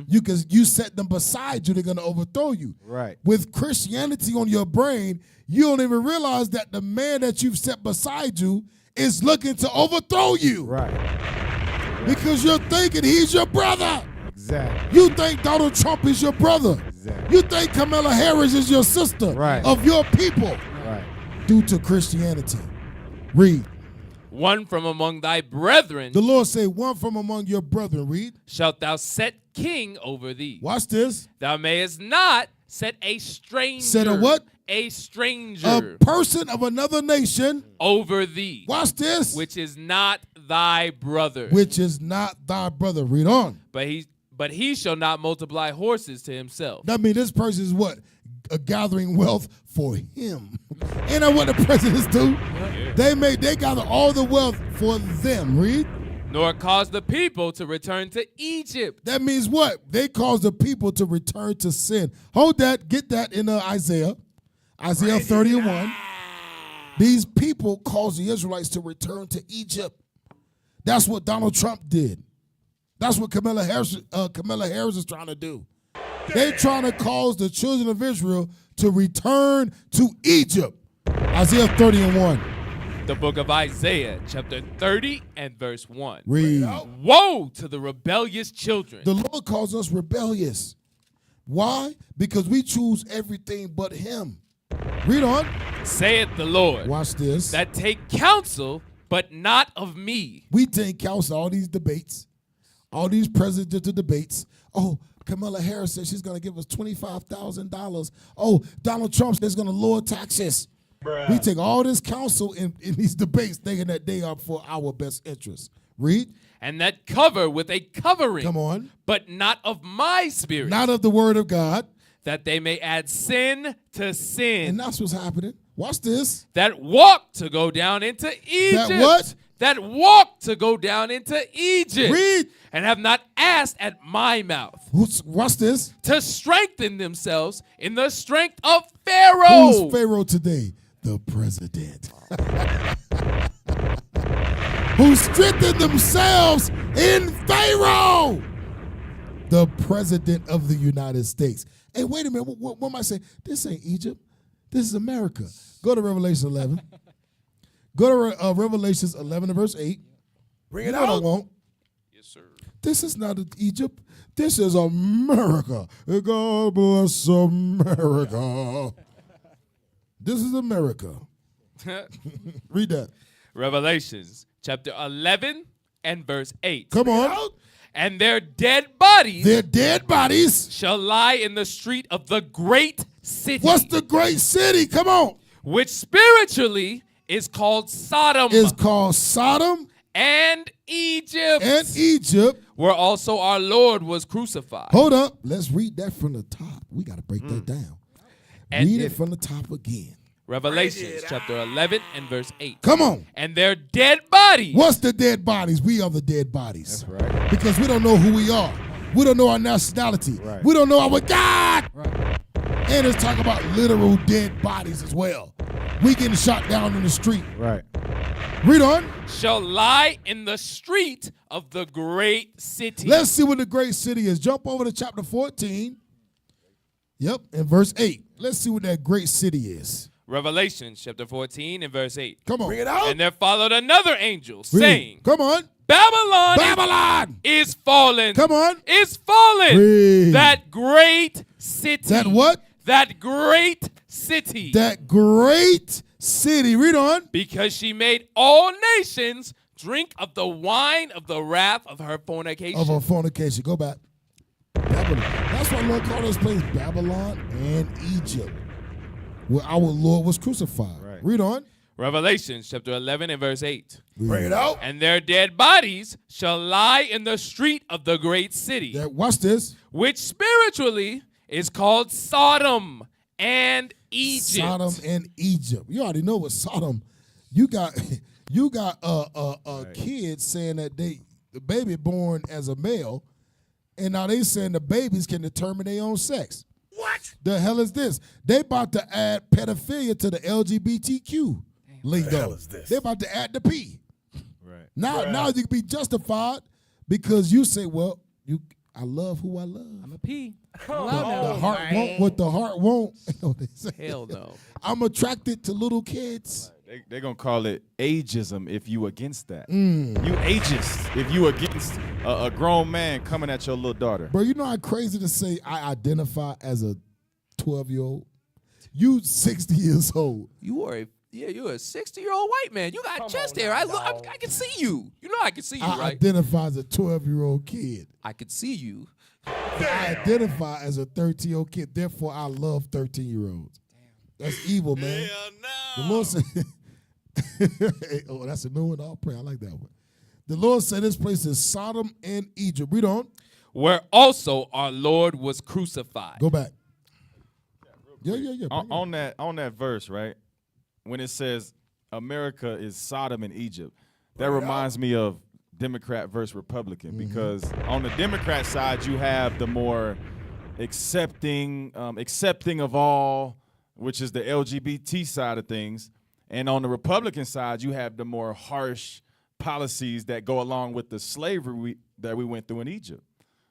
you set them beside you, they're gonna overthrow you. Right. With Christianity on your brain, you don't even realize that the man that you've set beside you is looking to overthrow you. Right. Because you're thinking he's your brother. Exactly. You think Donald Trump is your brother. Exactly. You think Kamala Harris is your sister. Right. Of your people. Right. Due to Christianity. Read. One from among thy brethren. The Lord say, one from among your brethren. Read. Shalt thou set king over thee. Watch this. Thou mayest not set a stranger. Set a what? A stranger. A person of another nation. Over thee. Watch this. Which is not thy brother. Which is not thy brother. Read on. But he shall not multiply horses to himself. That means this person is what? Gathering wealth for him. Ain't that what the presidents do? Yeah. They gather all the wealth for them. Read. Nor cause the people to return to Egypt. That means what? They cause the people to return to sin. Hold that. Get that in Isaiah 30:1. These people cause the Israelites to return to Egypt. That's what Donald Trump did. That's what Kamala Harris is trying to do. They're trying to cause the children of Israel to return to Egypt. Isaiah 30:1. The book of Isaiah, chapter 30 and verse 1. Read. Woe to the rebellious children. The Lord calls us rebellious. Why? Because we choose everything but him. Read on. Saith the Lord. Watch this. That take counsel, but not of me. We take counsel, all these debates, all these presidential debates. Oh, Kamala Harris says she's going to give us $25,000. Oh, Donald Trump says he's going to lower taxes. Bruh. We take all this counsel in these debates thinking that they are for our best interest. Read. And that cover with a covering. Come on. But not of my spirit. Not of the word of God. That they may add sin to sin. And that's what's happening. Watch this. That walk to go down into Egypt. That what? That walk to go down into Egypt. Read. And have not asked at my mouth. Watch this. To strengthen themselves in the strength of Pharaoh. Who's Pharaoh today? The president. Who strengthened themselves in Pharaoh. The president of the United States. Hey, wait a minute. What am I saying? This ain't Egypt. This is America. Go to Revelation 11. Go to Revelations 11 and verse 8. Bring it out. I won't. Yes, sir. This is not Egypt. This is America. God bless America. This is America. Read that. Revelations chapter 11 and verse 8. Come on. And their dead bodies. Their dead bodies. Shall lie in the street of the great city. What's the great city? Come on. Which spiritually is called Sodom. Is called Sodom. And Egypt. And Egypt. Where also our Lord was crucified. Hold up. Let's read that from the top. We got to break that down. And read it from the top again. Revelations chapter 11 and verse 8. Come on. And their dead bodies. What's the dead bodies? We are the dead bodies. That's right. Because we don't know who we are. We don't know our nationality. Right. We don't know our God. Right. And it's talking about literal dead bodies as well. We getting shot down in the street. Right. Read on. Shall lie in the street of the great city. Let's see what the great city is. Jump over to chapter 14. Yep, and verse 8. Let's see what that great city is. Revelation chapter 14 and verse 8. Come on. Bring it out. And there followed another angel Read. saying, Come on. Babylon is fallen. Come on. Is fallen. Read. That great city. That what? That great city. That great city. Read on. Because she made all nations drink of the wine of the wrath of her fornication. Of her fornication. Go back. Babylon. That's why Lord called this place Babylon and Egypt, where our Lord was crucified. Right. Read on. Revelation chapter 11 and verse 8. Bring it out. And their dead bodies shall lie in the street of the great city. Watch this. Which spiritually is called Sodom and Egypt. Sodom and Egypt. You already know what Sodom. You got kids saying that the baby born as a male, and now they saying the babies can determine their own sex. What? The hell is this? They about to add pedophilia to the LGBTQ lingo. The hell is this? They about to add the P. Right. Now you can be justified because you say, well, I love who I love. I'm a P. The heart won't what the heart won't. You know what they say? Hell no. I'm attracted to little kids. They're going to call it ageism if you against that. Mm. You ageist if you against a grown man coming at your little daughter. Bro, you know how crazy to say I identify as a 12-year-old? You 60 years old. You're a 60-year-old white man. You got chest hair. I can see you. You know I can see you, I right? identify as a 12-year-old kid. I can see you. I identify as a 13-year-old kid. Therefore, I love 13-year-olds. That's evil, man. Hell no. The Lord said, oh, that's a new one. I'll pray. I like that one. The Lord said this place is Sodom and Egypt. Read on. Where also our Lord was crucified. Go back. Yeah. On that verse, right? When it says America is Sodom and Egypt, that reminds me of Democrat versus Republican, because on the Democrat side you have the more accepting of all, which is the LGBT side of things, and on the Republican side you have the more harsh policies that go along with the slavery that we went through in Egypt.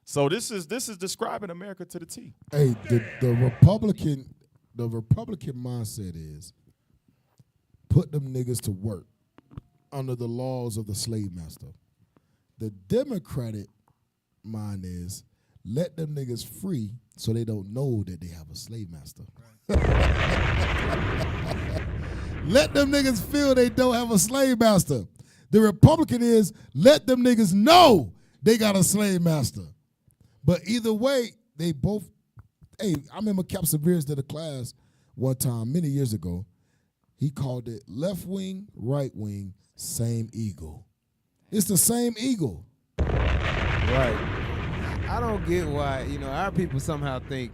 So this is describing America to the T. Hey, the Republican mindset is put them niggas to work under the laws of the slave master. The Democratic mind is let them niggas free so they don't know that they have a slave master. Let them niggas feel they don't have a slave master. The Republican is let them niggas know they got a slave master. But either way, they both, hey, I remember Cap Severe's did a class one time many years ago. He called it left wing, right wing, same eagle. It's the same eagle. Right. I don't get why, our people somehow think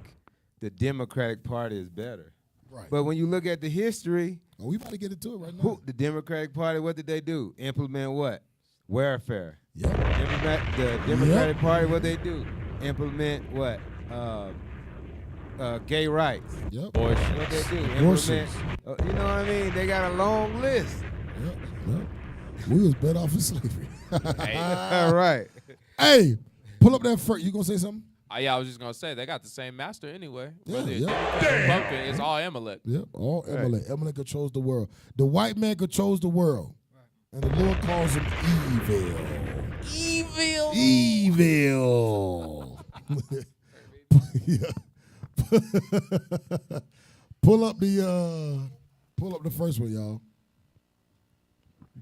the Democratic Party is better. Right. But when you look at the history, we about to get into it right now. The Democratic Party, what did they do? Implement what? Welfare. Yep. The Democratic Party, what they do? Implement what? Gay rights. Yep. What they do? Implement. You know what I mean? They got a long list. Yep. We was better off in slavery. All right. Hey, pull up that first. You gonna say something? Yeah, I was just gonna say they got the same master anyway. Yeah. Republican, it's all Amalek. Yep, all Amalek. Right. Amalek controls the world. The white man controls the world. And the Lord calls him evil. Evil. Pull up the first one, y'all.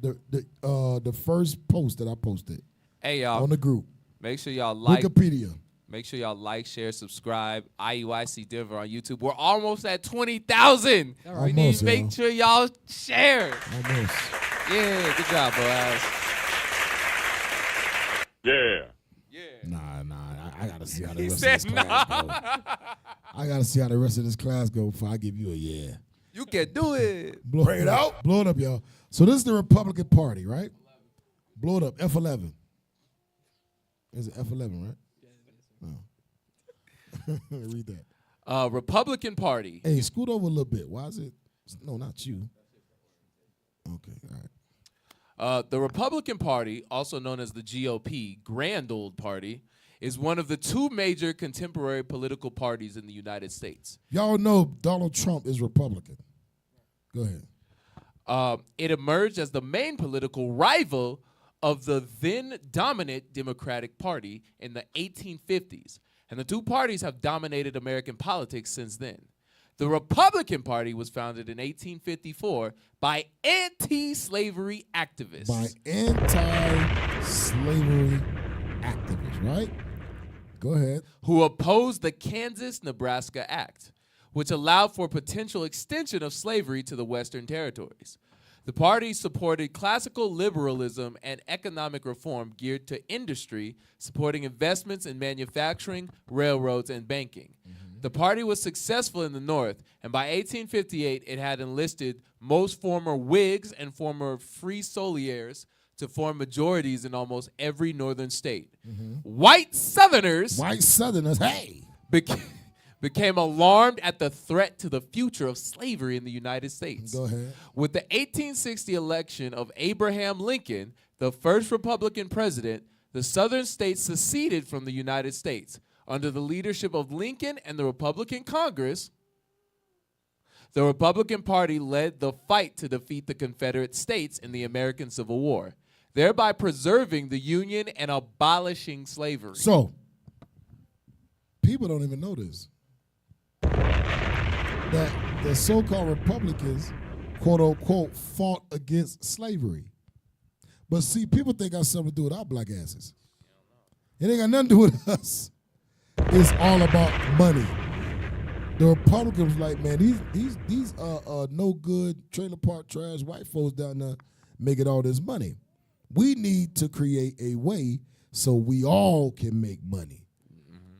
The first post that I posted. Hey, y'all. On the group. Make sure y'all like Wikipedia. Make sure y'all like, share, subscribe. IUIC Denver on YouTube. We're almost at 20,000. We need to make sure y'all share. Almost. Yeah, good job, boys. Nah. I gotta see how the rest of this class go. I gotta see how the rest of this class go before I give you a yeah. You can do it. Bring it out. Blow it up, y'all. So this is the Republican Party, right? Blow it up. F11. Is it F11, right? Oh. Read that. Republican Party. Hey, scoot over a little bit. Why is it? No, not you. Okay, all right. The Republican Party, also known as the GOP, Grand Old Party, is one of the two major contemporary political parties in the United States. Y'all know Donald Trump is Republican. Go ahead. It emerged as the main political rival of the then dominant Democratic Party in the 1850s, and the two parties have dominated American politics since then. The Republican Party was founded in 1854 by anti-slavery activists. By anti-slavery activists, right? Go ahead. Who opposed the Kansas-Nebraska Act, which allowed for potential extension of slavery to the Western territories. The party supported classical liberalism and economic reform geared to industry, supporting investments in manufacturing, railroads, and banking. The party was successful in the North, and by 1858, it had enlisted most former Whigs and former Free Soilers to form majorities in almost every northern state. White Southerners, hey, became alarmed at the threat to the future of slavery in the United States. Go ahead. With the 1860 election of Abraham Lincoln, the first Republican president, the Southern states seceded from the United States. Under the leadership of Lincoln and the Republican Congress, the Republican Party led the fight to defeat the Confederate States in the American Civil War, thereby preserving the Union and abolishing slavery. So, people don't even know this. That the so-called Republicans, quote unquote, fought against slavery. But see, people think got something to do with our black asses. It ain't got nothing to do with us. It's all about money. The Republicans like, man, these no good trailer park trash white folks down there making all this money. We need to create a way so we all can make money.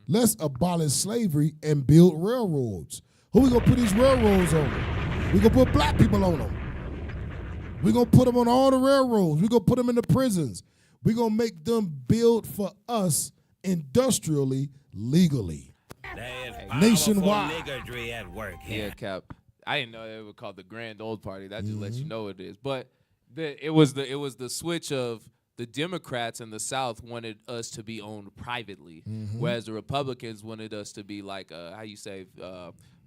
Let's abolish slavery and build railroads. Who we gonna put these railroads on? We gonna put black people on them. We gonna put them on all the railroads. We gonna put them in the prisons. We gonna make them build for us industrially, legally, nationwide. Niggardry at work. Yeah, Cap. I didn't know they were called the Grand Old Party. That just lets you know what it is. But it was the switch of the Democrats in the South wanted us to be owned privately, whereas the Republicans wanted us to be like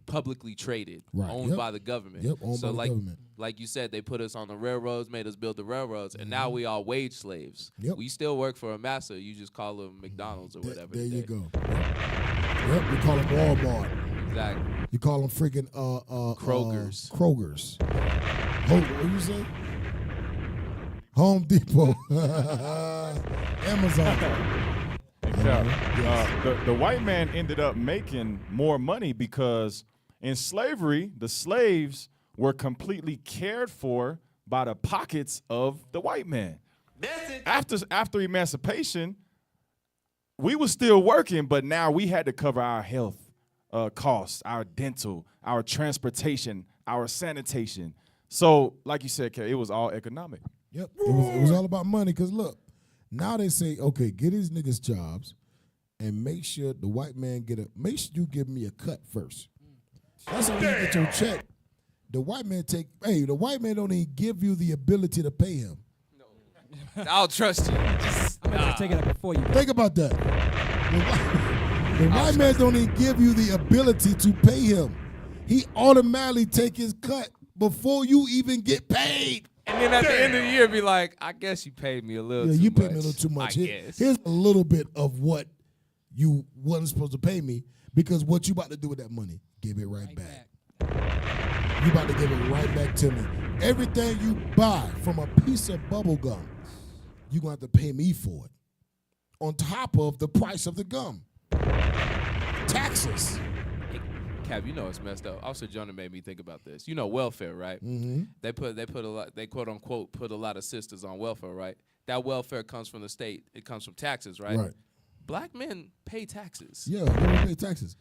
publicly traded, owned by the government. Yep, owned by the government. Like you said, they put us on the railroads, made us build the railroads, and now we are wage slaves. Yep. We still work for a master. You just call them McDonald's or whatever. There you go. Yep, we call them Walmart. Exactly. You call them freaking Kroger's. Kroger's. What you say? Home Depot. Amazon. The white man ended up making more money because in slavery, the slaves were completely cared for by the pockets of the white man. After emancipation, we were still working, but now we had to cover our health costs, our dental, our transportation, our sanitation. So, like you said, Kay, it was all economic. Yep, it was all about money. Because look, now they say, okay, get these niggas jobs, and make sure the white man make sure you give me a cut first. That's how you get your check. The white man the white man don't even give you the ability to pay him. I'll trust you. I'm gonna take it up before you. Think about that. The white man don't even give you the ability to pay him. He automatically take his cut before you even get paid. And then at the end of the year, be like, I guess you paid me a little too much. Yeah, you paid me a little too much. Here's a little bit of what you wasn't supposed to pay me, because what you about to do with that money, give it right back. You about to give it right back to me. Everything you buy from a piece of bubble gum, you're going to have to pay me for it. On top of the price of the gum. Taxes. Cap, you know it's messed up. Officer Jonah made me think about this. You know welfare, right? Mm-hmm. They put a lot. They quote unquote put a lot of sisters on welfare, right? That welfare comes from the state. It comes from taxes, right? Right. Black men pay taxes. Yeah, they don't pay taxes.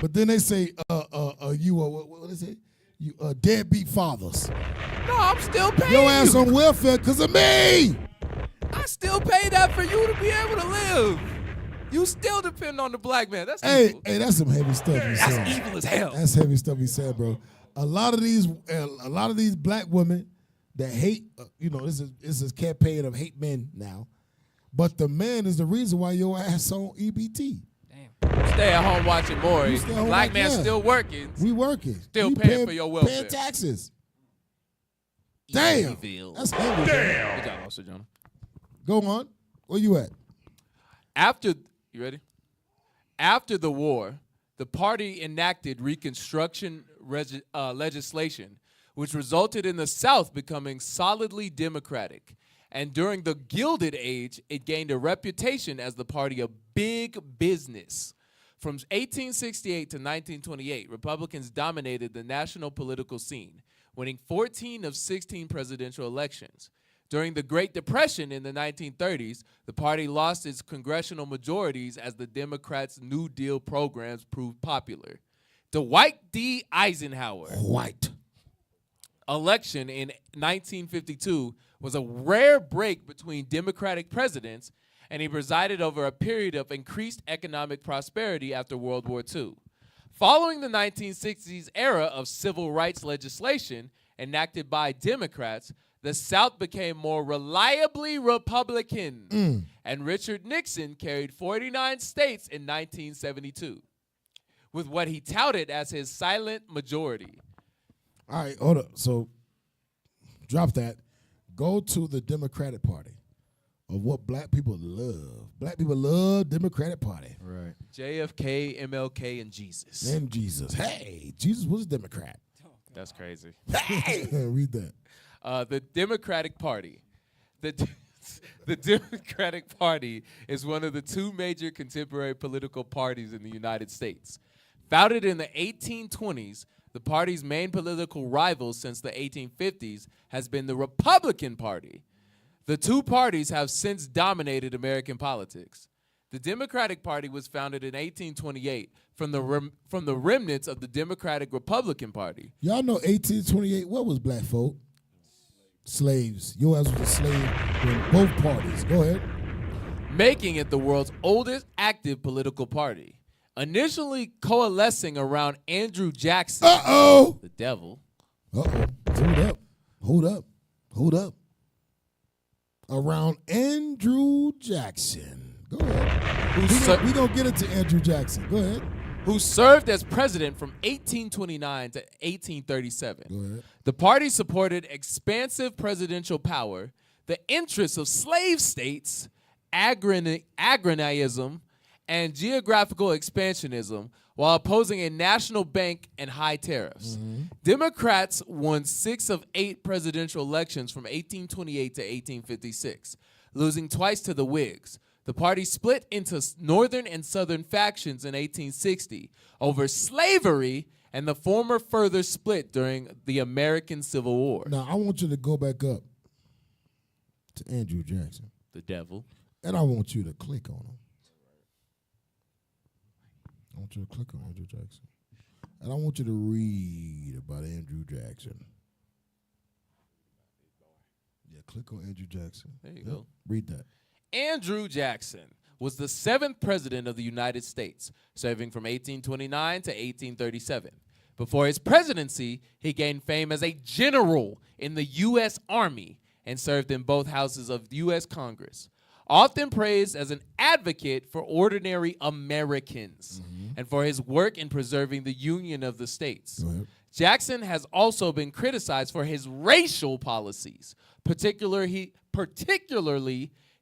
But then they say, what they say? You deadbeat fathers. No, I'm still paying your ass on welfare because of me. I still pay that for you to be able to live. You still depend on the black man. That's evil. Hey, that's some heavy stuff you said. That's evil as hell. That's heavy stuff you said, bro. A lot of these black women that hate, this is campaign of hate men now, but the man is the reason why your ass on EBT. Stay at home watching Maury. Black man still working. We working. Still paying for your welfare. Paying taxes. Damn. That's heavy. Damn. Good job, Officer Jonah. Go on. Where you at? You ready? After the war, the party enacted Reconstruction legislation, which resulted in the South becoming solidly Democratic. And during the Gilded Age, it gained a reputation as the party of big business. From 1868 to 1928, Republicans dominated the national political scene, winning 14 of 16 presidential elections. During the Great Depression in the 1930s, the party lost its congressional majorities as the Democrats' New Deal programs proved popular. Dwight D. Eisenhower election in 1952 was a rare break between Democratic presidents, and he presided over a period of increased economic prosperity after World War II. Following the 1960s era of civil rights legislation enacted by Democrats, the South became more reliably Republican, and Richard Nixon carried 49 states in 1972 with what he touted as his silent majority. All right, hold up. So drop that. Go to the Democratic Party of what black people love. Black people love Democratic Party. Right. JFK, MLK, and Jesus. And Jesus. Hey, Jesus was a Democrat. That's crazy. Hey! Read that. The Democratic Party. The Democratic Party is one of the two major contemporary political parties in the United States. Founded in the 1820s, the party's main political rival since the 1850s has been the Republican Party. The two parties have since dominated American politics. The Democratic Party was founded in 1828 from the remnants of the Democratic Republican Party. Y'all know 1828, what was black folk? Slaves. Your ass was a slave in both parties. Go ahead. Making it the world's oldest active political party. Initially coalescing around Andrew Jackson, the devil. Hold up. Around Andrew Jackson. Go ahead. We're going to get into Andrew Jackson. Go ahead. Who served as president from 1829 to 1837. Go ahead. The party supported expansive presidential power, the interests of slave states, agrarianism, and geographical expansionism, while opposing a national bank and high tariffs. Democrats won 6 of 8 presidential elections from 1828 to 1856, losing twice to the Whigs. The party split into northern and southern factions in 1860 over slavery, and the former further split during the American Civil War. Now, I want you to go back up to Andrew Jackson. The devil. And I want you to click on him. I want you to click on Andrew Jackson. And I want you to read about Andrew Jackson. Yeah, click on Andrew Jackson. There you go. Read that. Andrew Jackson was the 7th president of the United States, serving from 1829 to 1837. Before his presidency, he gained fame as a general in the U.S. Army and served in both houses of the U.S. Congress. Often praised as an advocate for ordinary Americans and for his work in preserving the union of the states. Jackson has also been criticized for his racial policies, particularly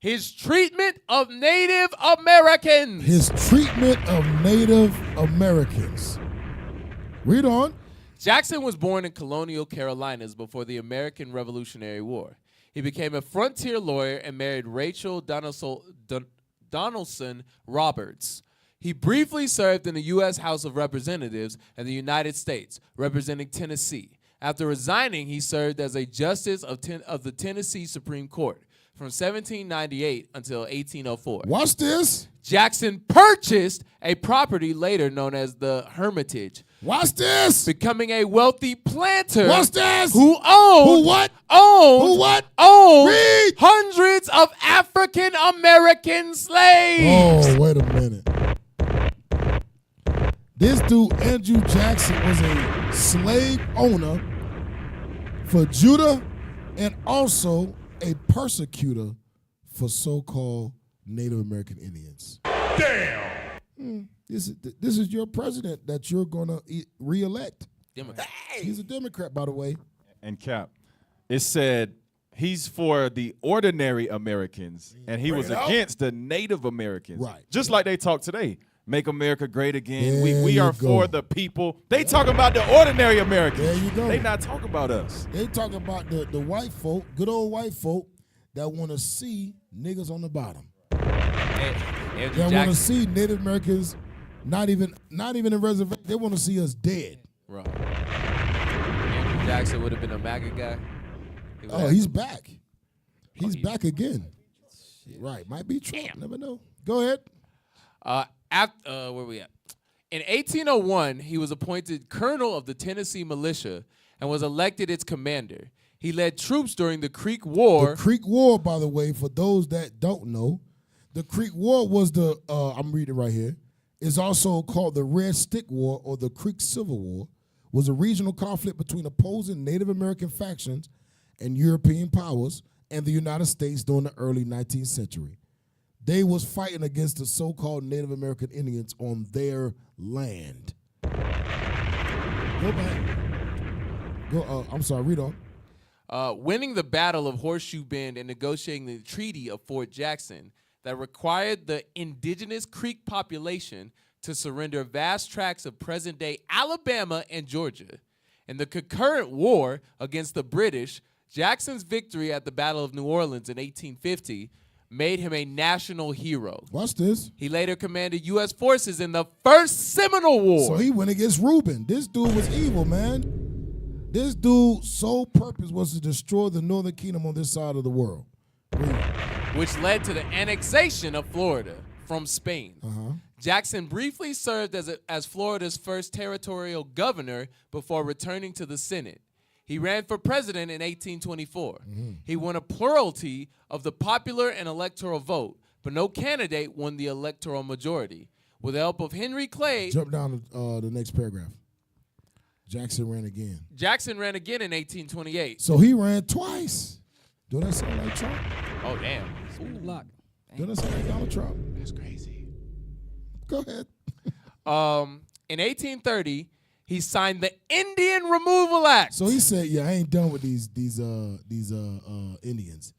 his treatment of Native Americans. His treatment of Native Americans. Read on. Jackson was born in colonial Carolinas before the American Revolutionary War. He became a frontier lawyer and married Rachel Donaldson Roberts. He briefly served in the U.S. House of Representatives and the United States, representing Tennessee. After resigning, he served as a justice of the Tennessee Supreme Court from 1798 until 1804. Watch this. Jackson purchased a property later known as the Hermitage. Watch this. Becoming a wealthy planter. Watch this. Who owned. Who what? Owned. Who what? Owned. Read. Hundreds of African American slaves. Oh, wait a minute. This dude, Andrew Jackson, was a slave owner for Judah and also a persecutor for so-called Native American Indians. Damn! This is your president that you're going to re-elect. Democrat. Hey! He's a Democrat, by the way. And Cap, it said he's for the ordinary Americans, and he was against the Native Americans. Right. Just like they talk today. Make America great again. There We you are go. for the people. They talking about the ordinary Americans. There you go. They not talking about us. They talking about the white folk, good old white folk, that want to see niggas on the bottom. Andrew They want to Jackson. see Native Americans not even in reservation. They want to see us dead. Right. Andrew Jackson would have been a MAGA guy. Oh, he's back. He's back again. Right. Might be Trump. Never know. Go ahead. Where we at? In 1801, he was appointed colonel of the Tennessee militia and was elected its commander. He led troops during the Creek War. The Creek War, by the way, for those that don't know, the Creek War was I'm reading right here. is also called the Red Stick War or the Creek Civil War, was a regional conflict between opposing Native American factions and European powers and the United States during the early 19th century. They was fighting against the so-called Native American Indians on their land. Go back. I'm sorry, read on. Winning the Battle of Horseshoe Bend and negotiating the Treaty of Fort Jackson that required the indigenous Creek population to surrender vast tracts of present-day Alabama and Georgia. In the concurrent war against the British, Jackson's victory at the Battle of New Orleans in 1850 made him a national hero. Watch this. He later commanded U.S. forces in the First Seminole War. So he went against Reuben. This dude was evil, man. This dude's sole purpose was to destroy the northern kingdom on this side of the world. Which led to the annexation of Florida from Spain. Jackson briefly served as Florida's first territorial governor before returning to the Senate. He ran for president in 1824. He won a plurality of the popular and electoral vote, but no candidate won the electoral majority. With the help of Henry Clay... Jump down to the next paragraph. Jackson ran again. Jackson ran again in 1828. So he ran twice. Do that sound like Trump? Oh, damn. Do that sound like Donald Trump? That's crazy. Go ahead. In 1830, he signed the Indian Removal Act. So he said, "Yeah, I ain't done with these Indians.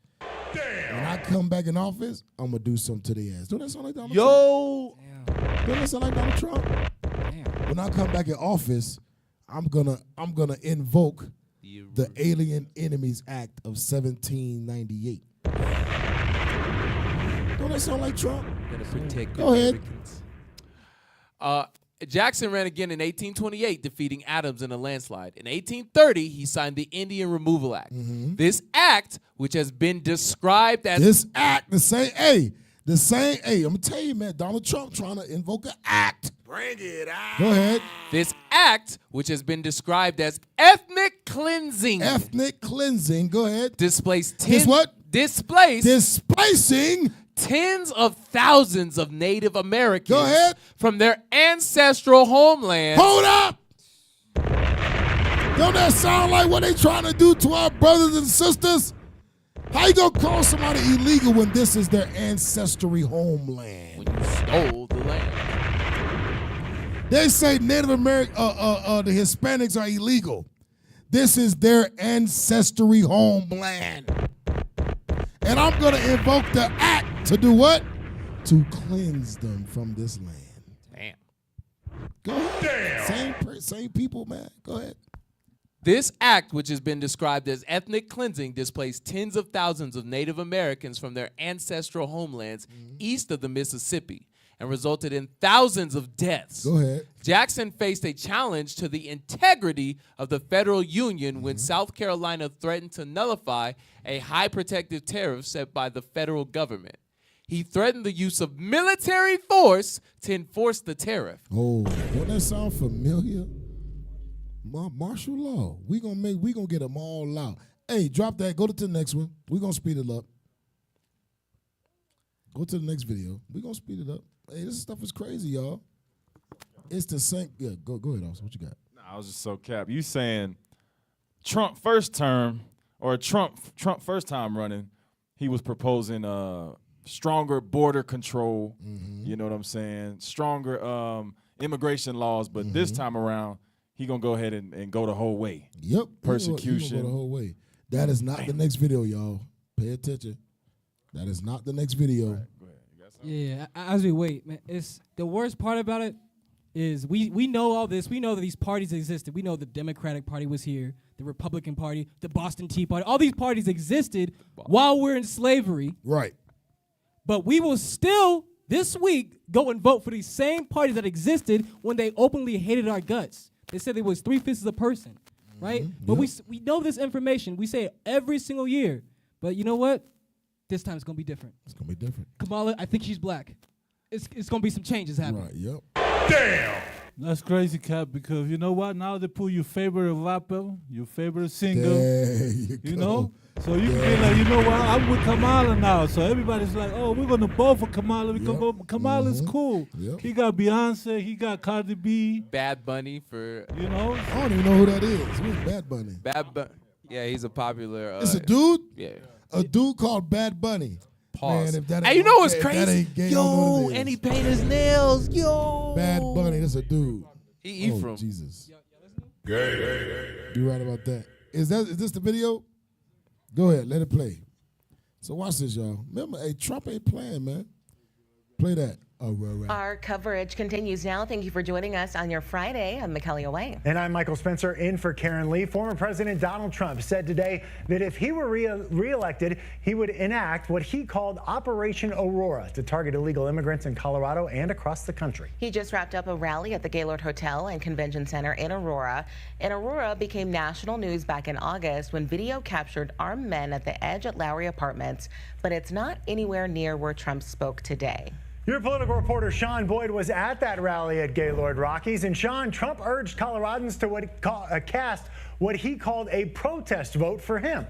Damn. When I come back in office, I'm gonna do something to their ass." Don't that sound like Donald Trump? Don't that sound like Donald Trump? Damn. When I come back in office, I'm gonna invoke the Alien Enemies Act of 1798. Don't that sound like Trump? Go ahead. Jackson ran again in 1828, defeating Adams in a landslide. In 1830, he signed the Indian Removal Act. This act, which has been described as... I'm going to tell you, man, Donald Trump trying to invoke an act. Bring it out. Go ahead. This act, which has been described as ethnic cleansing. Ethnic cleansing, go ahead. Displacing tens of thousands of Native Americans Go ahead. from their ancestral homeland. Hold up! Don't that sound like what they trying to do to our brothers and sisters? How you gonna call somebody illegal when this is their ancestry homeland? When you stole the land. They say Native American, the Hispanics are illegal. This is their ancestry homeland. And I'm gonna invoke the act to do what? To cleanse them from this land. Damn. Go ahead. Same people, man. Go ahead. This act, which has been described as ethnic cleansing, displaced tens of thousands of Native Americans from their ancestral homelands east of the Mississippi and resulted in thousands of deaths. Go ahead. Jackson faced a challenge to the integrity of the federal union when South Carolina threatened to nullify a high protective tariff set by the federal government. He threatened the use of military force to enforce the tariff. Oh, don't that sound familiar? Martial law. We gonna get them all out. Hey, drop that. Go to the next one. We gonna speed it up. Go to the next video. We gonna speed it up. Hey, this stuff is crazy, y'all. It's the same. Yeah, go ahead, Austin. What you got? I was just so capped. You saying Trump first term or Trump first time running, he was proposing stronger border control. You know what I'm saying? Stronger immigration laws, but this time around, he gonna go ahead and go the whole way. Yep. Persecution. He gonna go the whole way. That is not the next video, y'all. Pay attention. That is not the next video. Right, go ahead. You got something? Yeah, as we wait, man, it's the worst part about it is we know all this. We know that these parties existed. We know the Democratic Party was here, the Republican Party, the Boston Tea Party. All these parties existed while we're in slavery. Right. But we will still, this week, go and vote for these same parties that existed when they openly hated our guts. They said they was 3/5 of a person, right? But we know this information. We say it every single year. But you know what? This time it's going to be different. It's going to be different. Kamala, I think she's black. It's going to be some changes happening. Right, yep. Damn! That's crazy, Cap, because you know what? Now they put your favorite rapper, your favorite singer. There you know? So you can be like, you know what, I'm with Kamala now. So everybody's like, oh, we're going to vote for Kamala because Kamala's cool. Yep. He got Beyonce, he got Cardi B. Bad Bunny for You know? I don't even know who that is. Who's Bad Bunny? Bad Bunny. Yeah, he's a popular. It's a dude? Yeah. A dude called Bad Bunny. Pause. Man, if that Hey, ain't you know what's if that crazy? ain't gay, I don't know what it is. And he paint his nails. Yo. Bad Bunny, that's a dude. He oh, from. Jesus. You right about that. Is this the video? Go ahead, let it play. So watch this, y'all. Remember, hey, Trump ain't playing, man. Play that. Our coverage continues now. Thank you for joining us on your Friday. I'm Mikaela Way. And I'm Michael Spencer in for Karen Lee. Former President Donald Trump said today that if he were reelected, he would enact what he called Operation Aurora to target illegal immigrants in Colorado and across the country. He just wrapped up a rally at the Gaylord Hotel and Convention Center in Aurora. And Aurora became national news back in August when video captured armed men at the Edge at Lowry Apartments. But it's not anywhere near where Trump spoke today. Your political reporter Sean Boyd was at that rally at Gaylord Rockies. And Sean, Trump urged Coloradans to cast what he called a protest vote for him.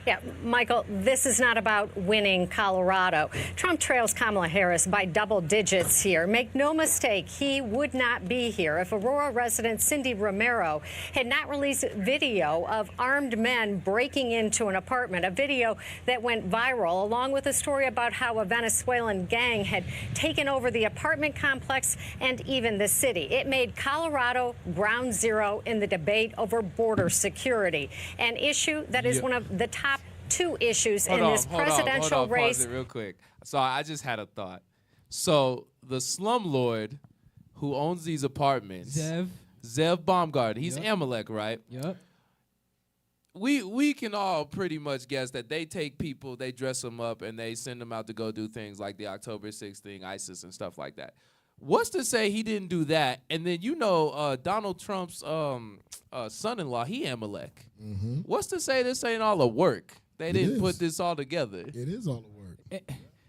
Yeah, Michael, this is not about winning Colorado. Trump trails Kamala Harris by double digits here. Make no mistake, he would not be here if Aurora resident Cindy Romero had not released video of armed men breaking into an apartment, a video that went viral, along with a story about how a Venezuelan gang had taken over the apartment complex and even the city. It made Colorado ground zero in the debate over border security, an issue that is one of the top two issues in this presidential race. Pause it real quick. So I just had a thought. So the slumlord who owns these apartments, Zev Baumgarten, he's Amalek, right? Yep. We can all pretty much guess that they take people, they dress them up, and they send them out to go do things like the October 6th thing, ISIS and stuff like that. What's to say he didn't do that? And then Donald Trump's son-in-law, he Amalek. Mm-hmm. What's to say this ain't all a work? They didn't put this all together. It is all the work.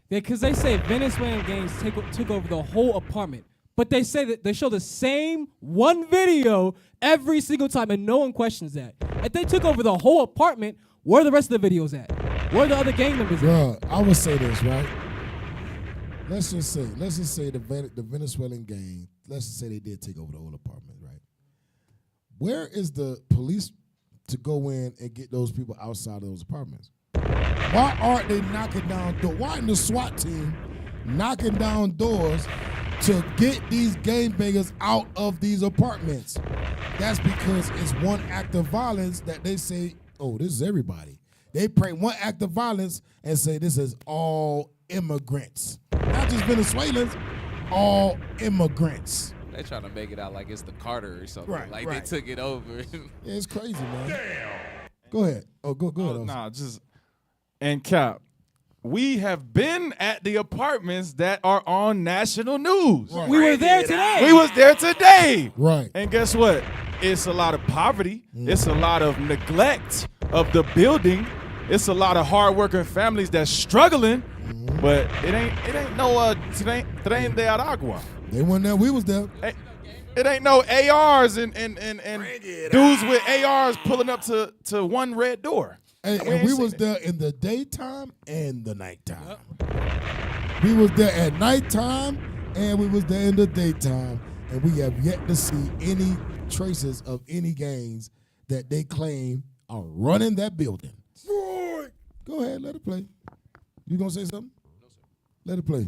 Because they say Venezuelan gangs took over the whole apartment. But they say that they show the same one video every single time, and no one questions that. If they took over the whole apartment, where are the rest of the videos at? Where are the other gang members at? I would say this, right? Let's just say the Venezuelan gang, let's just say they did take over the whole apartment, right? Where is the police to go in and get those people outside of those apartments? Why aren't they knocking down doors? Why isn't the SWAT team knocking down doors to get these gangbangers out of these apartments? That's because it's one act of violence that they say, oh, this is everybody. They bring one act of violence and say this is all immigrants. Not just Venezuelans, all immigrants. They trying to make it out like it's the Carter or something. Right, like right. they took it over. Yeah, it's crazy, man. Damn. Go ahead. Oh, go ahead. Nah, and Cap, we have been at the apartments that are on national news. Right. We were there today. We was there today. Right. And guess what? It's a lot of poverty. It's a lot of neglect of the building. It's a lot of hardworking families that's struggling. But it ain't no tren de Aragua. They weren't there. We was there. It ain't no ARs and dudes with ARs pulling up to one red door. And we was there in the daytime and the nighttime. We was there at nighttime and we was there in the daytime. And we have yet to see any traces of any gangs that they claim are running that building. Go ahead, let it play. You gonna say something? No, sir. Let it play.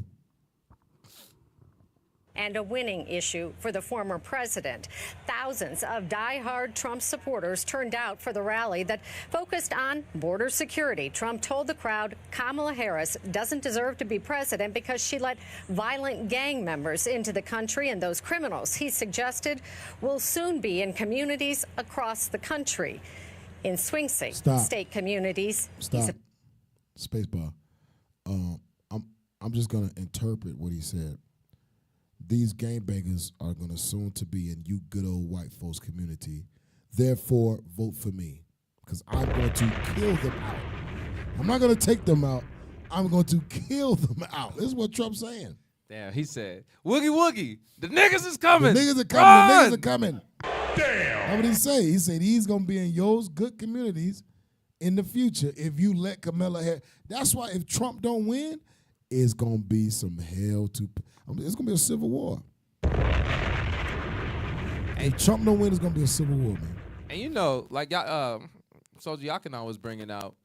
And a winning issue for the former president. Thousands of diehard Trump supporters turned out for the rally that focused on border security. Trump told the crowd Kamala Harris doesn't deserve to be president because she let violent gang members into the country, and those criminals, he suggested, will soon be in communities across the country. In swing state communities. Stop. Spacebar. I'm just gonna interpret what he said. These gangbangers are going to soon to be in you good old white folks community. Therefore, vote for me because I'm going to kill them out. I'm not going to take them out. I'm going to kill them out. This is what Trump's saying. Damn, he said, woogie woogie, the niggas is coming. The niggas are coming. The niggas are coming. Damn. That's what he say. He said he's going to be in yours good communities in the future if you let Kamala Harris. That's why if Trump don't win, it's gonna be some hell to. It's gonna be a civil war. If Trump don't win, it's gonna be a civil war, man. And you know, like y'all, Soldier Yakina was bringing out,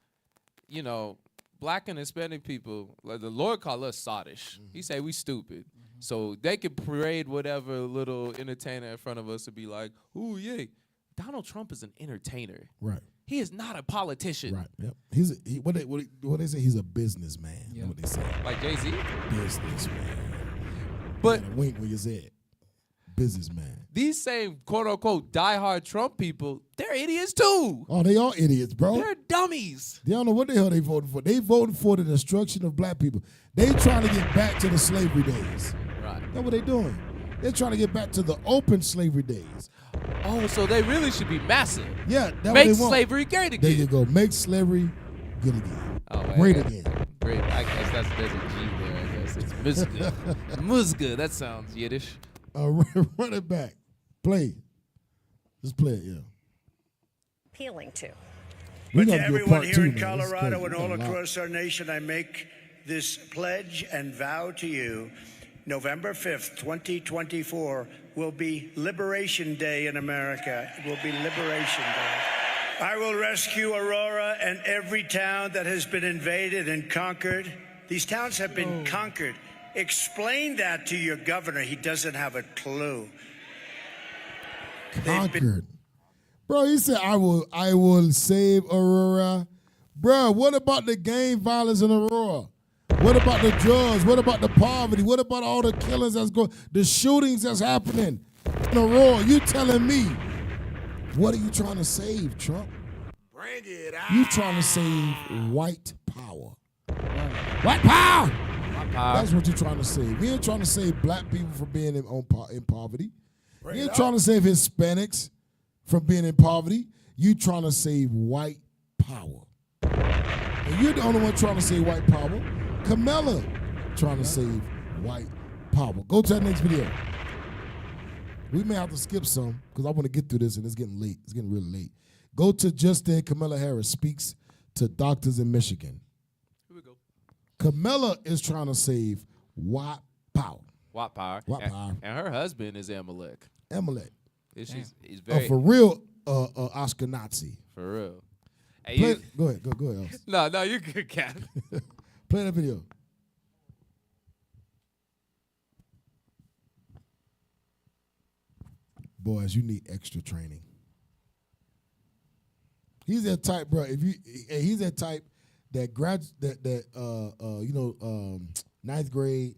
you know, black and Hispanic people, like the Lord call us sottish. He say we stupid. So they could parade whatever little entertainer in front of us and be like, ooh, yeah, Donald Trump is an entertainer. Right. He is not a politician. Right. Yep. What they say? He's a businessman. Yeah. That's what they say. Like Jay-Z? Businessman. But you wink when you say it. Businessman. These same quote-unquote diehard Trump people, they're idiots too. Oh, they are idiots, bro. They're dummies. They don't know what the hell they voted for. They voted for the destruction of black people. They trying to get back to the slavery days. Right. That's what they doing. They're trying to get back to the open slavery days. Oh, so they really should be massive. Yeah, that's Make what they want. slavery great again. There you go. Make slavery good again. Oh, great again. Great. I guess there's a G there. I guess it's Muzga. Muzga. That sounds Yiddish. Run it back. Play. Just play it, yeah. Appealing to. We But to gotta do a everyone part here two, in man. This is Colorado crazy. and We all got a lot. across our nation, I make this pledge and vow to you. November 5th, 2024 will be Liberation Day in America. It will be Liberation Day. I will rescue Aurora and every town that has been invaded and conquered. These towns have been conquered. Explain that to your governor. He doesn't have a clue. Conquered. Bro, he said, I will save Aurora. Bro, what about the gang violence in Aurora? What about the drugs? What about the poverty? What about all the killings that's going, the shootings that's happening in Aurora? You telling me, what are you trying to save, Trump? Bring it out. You trying to save white power. White power! That's what you're trying to save. We ain't trying to save black people from being in poverty. You ain't trying to save Hispanics from being in poverty. You trying to save white power. And you're the only one trying to save white power. Kamala trying to save white power. Go to that next video. We may have to skip some because I want to get through this and it's getting late. It's getting really late. Go to Just Then Kamala Harris speaks to doctors in Michigan. Here we go. Kamala is trying to save white power. White power. White power. And her husband is Amalek. Amalek. He's very For real, Ashkenazi. For real. Hey, Play, you- go ahead, go ahead. No, you good, Cap. Play that video. Boys, you need extra training. He's that type, bro. He's that type that ninth grade,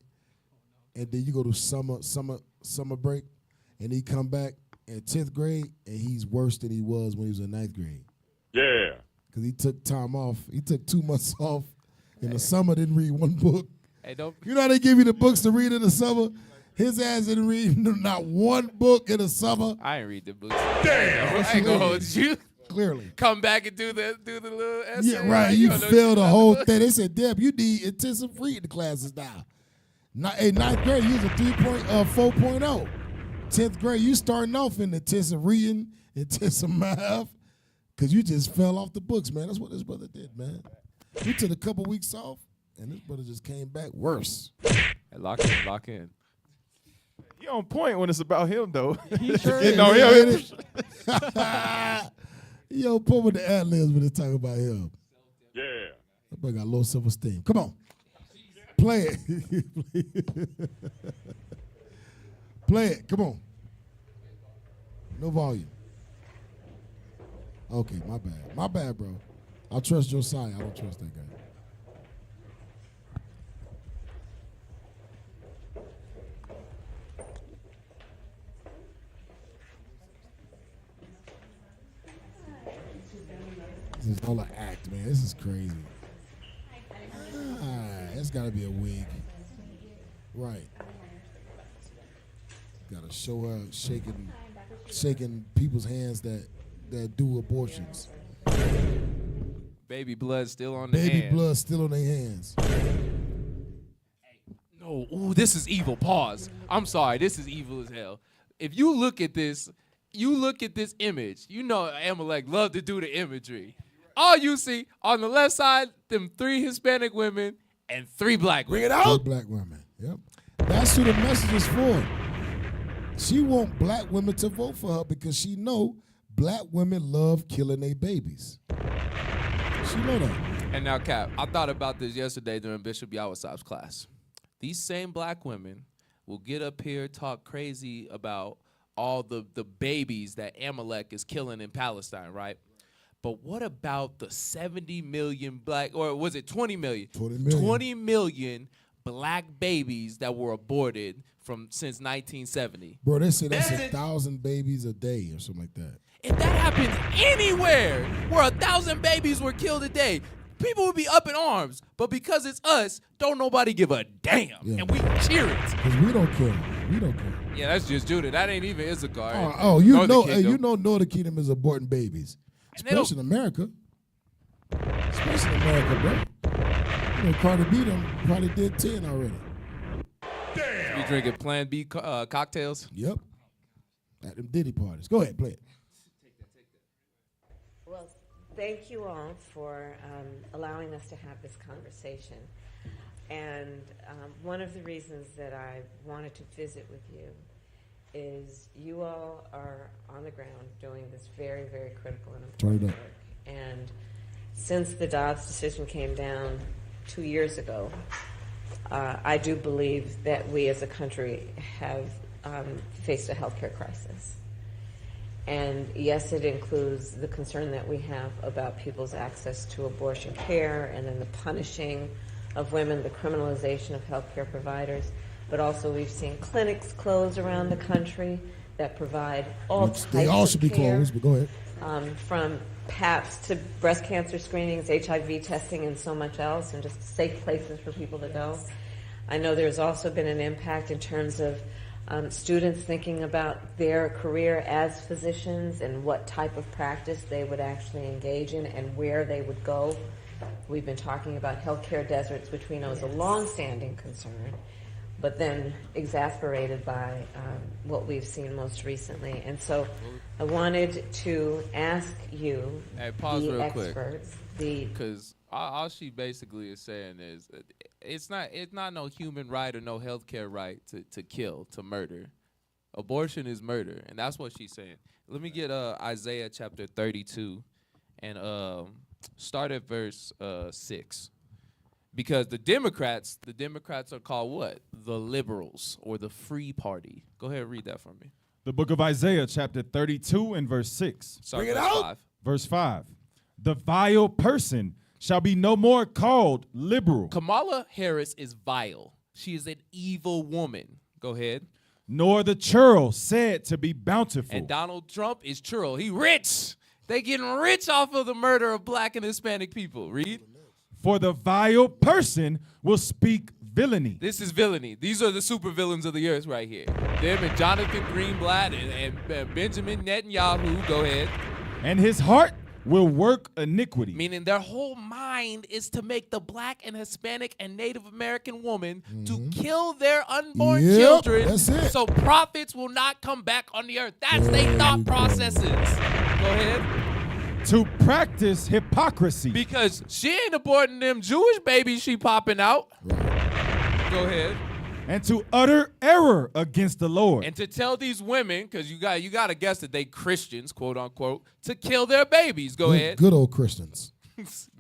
and then you go to summer break, and he come back in 10th grade, and he's worse than he was when he was in ninth grade. Yeah. Because he took time off. He took 2 months off in the summer, didn't read one book. Hey, don't. You know how they give you the books to read in the summer? His ass didn't read not one book in the summer. I ain't read the books. Damn. I ain't gonna hold you. Clearly. Come back and do the little essay. Yeah, right. Like, You don't know failed the shit whole about thing. They said, Deb, you need intensive reading classes now. Ninth grade, you was a 4.0. 10th grade, you starting off in intensive reading, intensive math, because you just fell off the books, man. That's what this brother did, man. We took a couple weeks off, and this brother just came back worse. Hey, lock in. He on point when it's about him, though. He sure Getting is. on him. Yo, put with the ad-libs when they talk about him. Yeah. That boy got low self-esteem. Come on. Play it. Play it. Come on. No volume. Okay, my bad. My bad, bro. I trust Josiah. I don't trust that guy. This is all an act, man. This is crazy. It's got to be a wig. Right. Got to show her shaking people's hands that do abortions. Baby blood still on the Baby hand. blood still on their hands. No, ooh, this is evil. Pause. I'm sorry. This is evil as hell. If you look at this image, you know Amalek loved to do the imagery. all you see on the left side, them 3 Hispanic women and 3 black women. Bring it out. 3 black women. Yep. That's who the message is for. She want black women to vote for her because she know black women love killing their babies. She know that. And now, Cap, I thought about this yesterday during Bishop Yawasab's class. These same black women will get up here, talk crazy about all the babies that Amalek is killing in Palestine, right? But what about the 70 million black, or was it 20 million? 20 million. 20 million black babies that were aborted since 1970. Bro, they say that's 1,000 babies a day or something like that. If that happens anywhere where 1,000 babies were killed a day, people would be up in arms. But because it's us, don't nobody give a damn. Yeah. And we cheer it. Because we don't care. We don't care. Yeah, that's just Judah. That ain't even Issachar. You Northern know, Kingdom. you know Northern Kingdom is aborting babies. Especially in America. Especially in America, bro. You know, Cardi B them probably did 10 already. You drinking Plan B cocktails? Yep. At them Diddy parties. Go ahead, play it. Well, thank you all for allowing us to have this conversation. And one of the reasons that I wanted to visit with you is you all are on the ground doing this very, very critical and important work. And since the Dobbs decision came down 2 years ago, I do believe that we as a country have faced a healthcare crisis. And yes, it includes the concern that we have about people's access to abortion care and then the punishing of women, the criminalization of healthcare providers. But also we've seen clinics close around the country that provide all types of care. They all should be closed, but go ahead. From PAPs to breast cancer screenings, HIV testing, and so much else, and just safe places for people to go. I know there's also been an impact in terms of students thinking about their career as physicians and what type of practice they would actually engage in and where they would go. We've been talking about healthcare deserts, which we know is a long-standing concern, but then exacerbated by what we've seen most recently. And so I wanted to ask you, hey, pause the real experts, because all she basically is saying is it's not no human right or no healthcare right to kill, to murder. Abortion is murder, and that's what she's saying. Let me get Isaiah chapter 32 and start at verse 6. Because the Democrats are called what? The liberals or the free party. Go ahead and read that for me. The book of Isaiah, chapter 32 and verse 6. Bring it out. 5. Verse 5. The vile person shall be no more called liberal. Kamala Harris is vile. She is an evil woman. Go ahead. Nor the churl said to be bountiful. And Donald Trump is churl. He rich. They getting rich off of the murder of black and Hispanic people. Read. For the vile person will speak villainy. This is villainy. These are the supervillains of the earth right here. Them and Jonathan Greenblatt and Benjamin Netanyahu. Go ahead. And his heart will work iniquity. Meaning their whole mind is to make the black and Hispanic and Native American woman to kill their unborn children so profits will not come back on the earth. That's their thought processes. Go ahead. To practice hypocrisy. Because she ain't aborting them Jewish babies she popping out. Go ahead. And to utter error against the Lord. And to tell these women, because you got to guess that they Christians, quote unquote, to kill their babies. Go ahead. Good old Christians.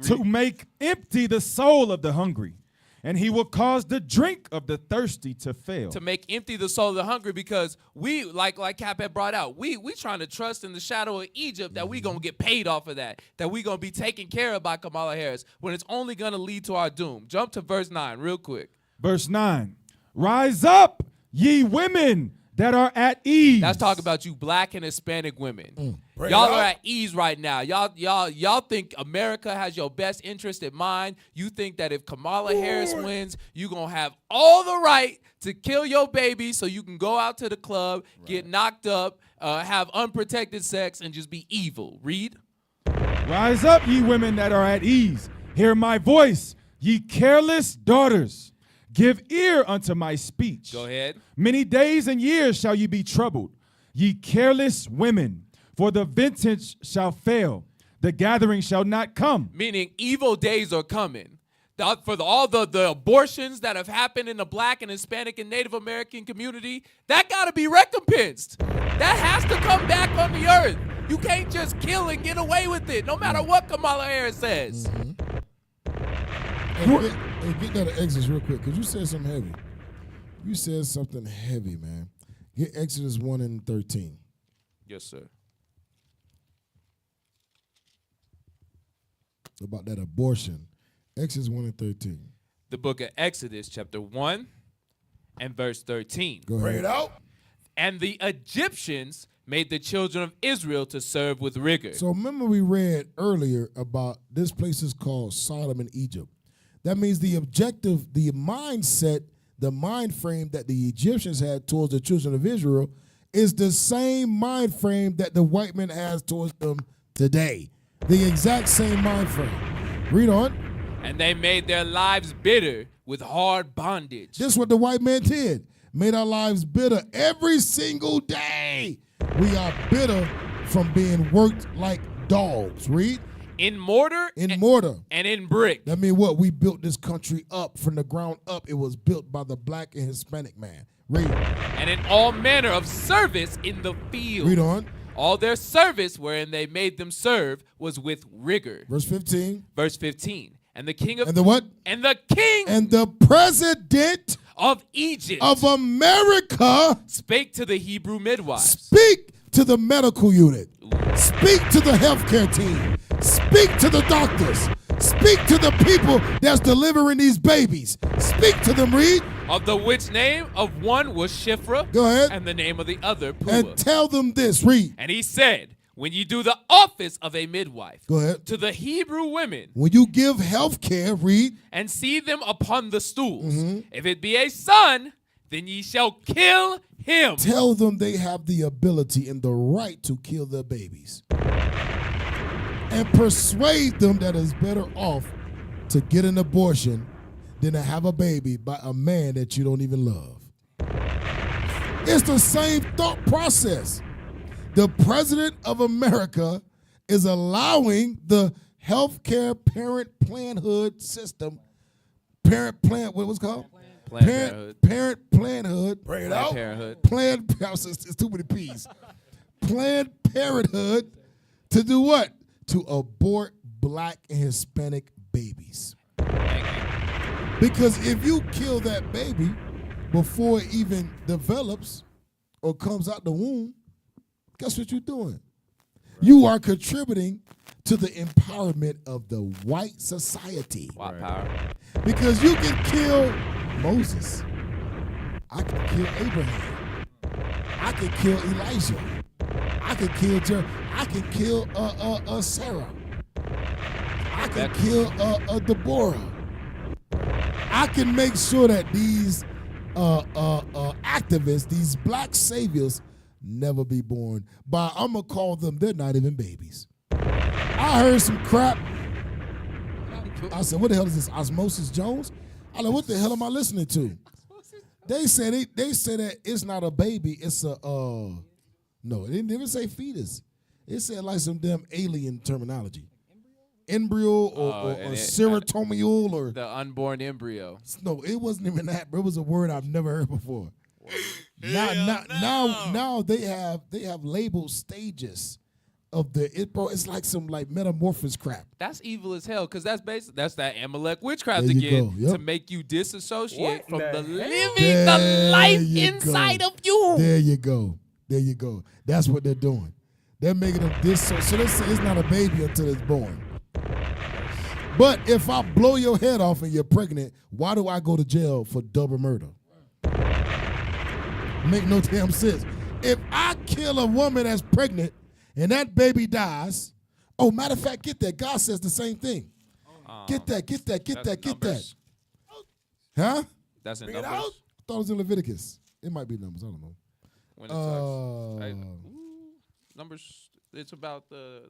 To make empty the soul of the hungry. And he will cause the drink of the thirsty to fail. To make empty the soul of the hungry, because we, like Cap had brought out, we trying to trust in the shadow of Egypt that we going to get paid off of that we going to be taken care of by Kamala Harris, when it's only going to lead to our doom. Jump to verse 9 real quick. Verse 9. Rise up, ye women that are at ease. That's talking about you black and Hispanic women. Y'all are at ease right now. Y'all think America has your best interest in mind. You think that if Kamala Harris wins, you going to have all the right to kill your baby so you can go out to the club, get knocked up, have unprotected sex, and just be evil. Read. Rise up, ye women that are at ease. Hear my voice, ye careless daughters. Give ear unto my speech. Go ahead. Many days and years shall ye be troubled, ye careless women, for the vintage shall fail, the gathering shall not come. Meaning evil days are coming. All the abortions that have happened in the Black and Hispanic and Native American community, that got to be recompensed. That has to come back on the earth. You can't just kill and get away with it, no matter what Kamala Harris says. Hey, get that Exodus real quick, because you said something heavy. You said something heavy, man. Get Exodus 1 and 13. Yes, sir. About that abortion. Exodus 1 and 13. The book of Exodus, chapter 1 and verse 13. Go ahead. Bring it out. And the Egyptians made the children of Israel to serve with rigor. So remember we read earlier about this place is called Sodom and Egypt. That means the objective, the mindset, the mind frame that the Egyptians had towards the children of Israel is the same mind frame that the white man has towards them today. The exact same mind frame. Read on. And they made their lives bitter with hard bondage. This is what the white man did. Made our lives bitter every single day. We are bitter from being worked like dogs. Read. In mortar. Mortar. And in brick. That means what? We built this country up from the ground up. It was built by the Black and Hispanic man. Read. And in all manner of service in the field. Read on. All their service wherein they made them serve was with rigor. Verse 15. Verse 15. And the king of... And the what? And the king... And the president... of Egypt. Of America... spake to the Hebrew midwives. Speak to the medical unit. Speak to the healthcare team. Speak to the doctors. Speak to the people that's delivering these babies. Speak to them, read. Of the which name of one was Shiphrah. Go ahead. And the name of the other Puah. And tell them this, read. And he said, when you do the office of a midwife. Go ahead. To the Hebrew women. When you give health care, read. And see them upon the stools. If it be a son, then ye shall kill him. Tell them they have the ability and the right to kill their babies. And persuade them that it's better off to get an abortion than to have a baby by a man that you don't even love. It's the same thought process. The president of America is allowing the healthcare parent planhood system, parent plan, what was it called? Parent planhood. Bring it out. Planned Parenthood. It's too many P's. Planned Parenthood to do what? To abort Black and Hispanic babies. Because if you kill that baby before it even develops or comes out the womb, guess what you're doing? You are contributing to the empowerment of the white society. White power. Because you can kill Moses. I can kill Abraham. I can kill Elijah. I can kill I can kill Sarah. I can kill Deborah. I can make sure that these activists, these Black saviors, never be born. But I'm gonna call them, they're not even babies. I heard some crap. I said, what the hell is this? Osmosis Jones? I like, what the hell am I listening to? They said that it's not a baby, it's a no, it didn't even say fetus. It said like some damn alien terminology. Embryo or serotomial or the unborn embryo. No, it wasn't even that, bro. It was a word I've never heard before. Now they have labeled stages of bro. It's like some metamorphosis crap. That's evil as hell, because that's that Amalek witchcraft There you again go, yep. to make you disassociate from the living, There the life you inside go. of you. There you go. There you go. That's what they're doing. They're making them so they say it's not a baby until it's born. But if I blow your head off and you're pregnant, why do I go to jail for double murder? Make no damn sense. If I kill a woman that's pregnant and that baby dies, oh, matter of fact, get that. God says the same thing. Get that. Huh? That's in Bring it Numbers. out? I thought it was in Leviticus. It might be Numbers. I don't know. When it talks, Numbers. It's about the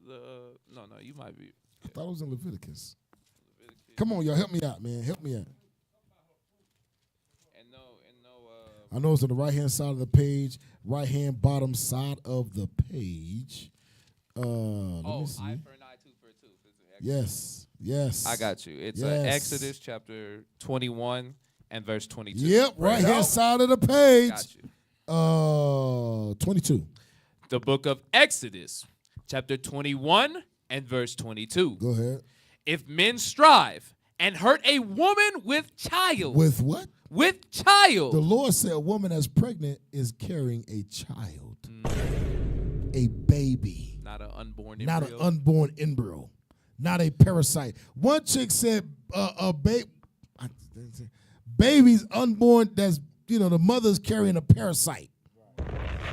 no, you might be. I thought it was in Leviticus. Come on, y'all, help me out, man. Help me out. I know it's on the right-hand side of the page, right-hand bottom side of the page. Let me see. Eye for an eye, tooth for Yes. Yes. I got you. It's Yes. Exodus chapter 21 and verse 22. Yep, right here side of the page. Got you. 22. The book of Exodus, chapter 21 and verse 22. Go ahead. If men strive and hurt a woman with child. With what? With child. The Lord said a woman that's pregnant is carrying a child. A baby. Not an unborn Not embryo. an unborn embryo. Not a parasite. One chick said baby's unborn, that's, the mother's carrying a parasite.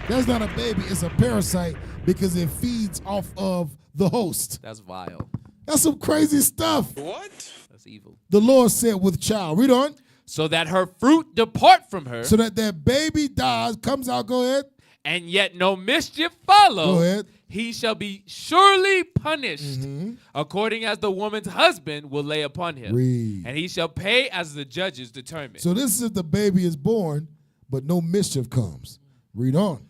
That's not a baby, it's a parasite because it feeds off of the host. That's vile. That's some crazy stuff. What? That's evil. The Lord said with child. Read on. So that her fruit depart from her. So that baby dies, comes out, go ahead. And yet no mischief follow. Go ahead. He shall be surely punished, according as the woman's husband will lay upon him. Read. And he shall pay as the judges determine. So this is if the baby is born, but no mischief comes. Read on.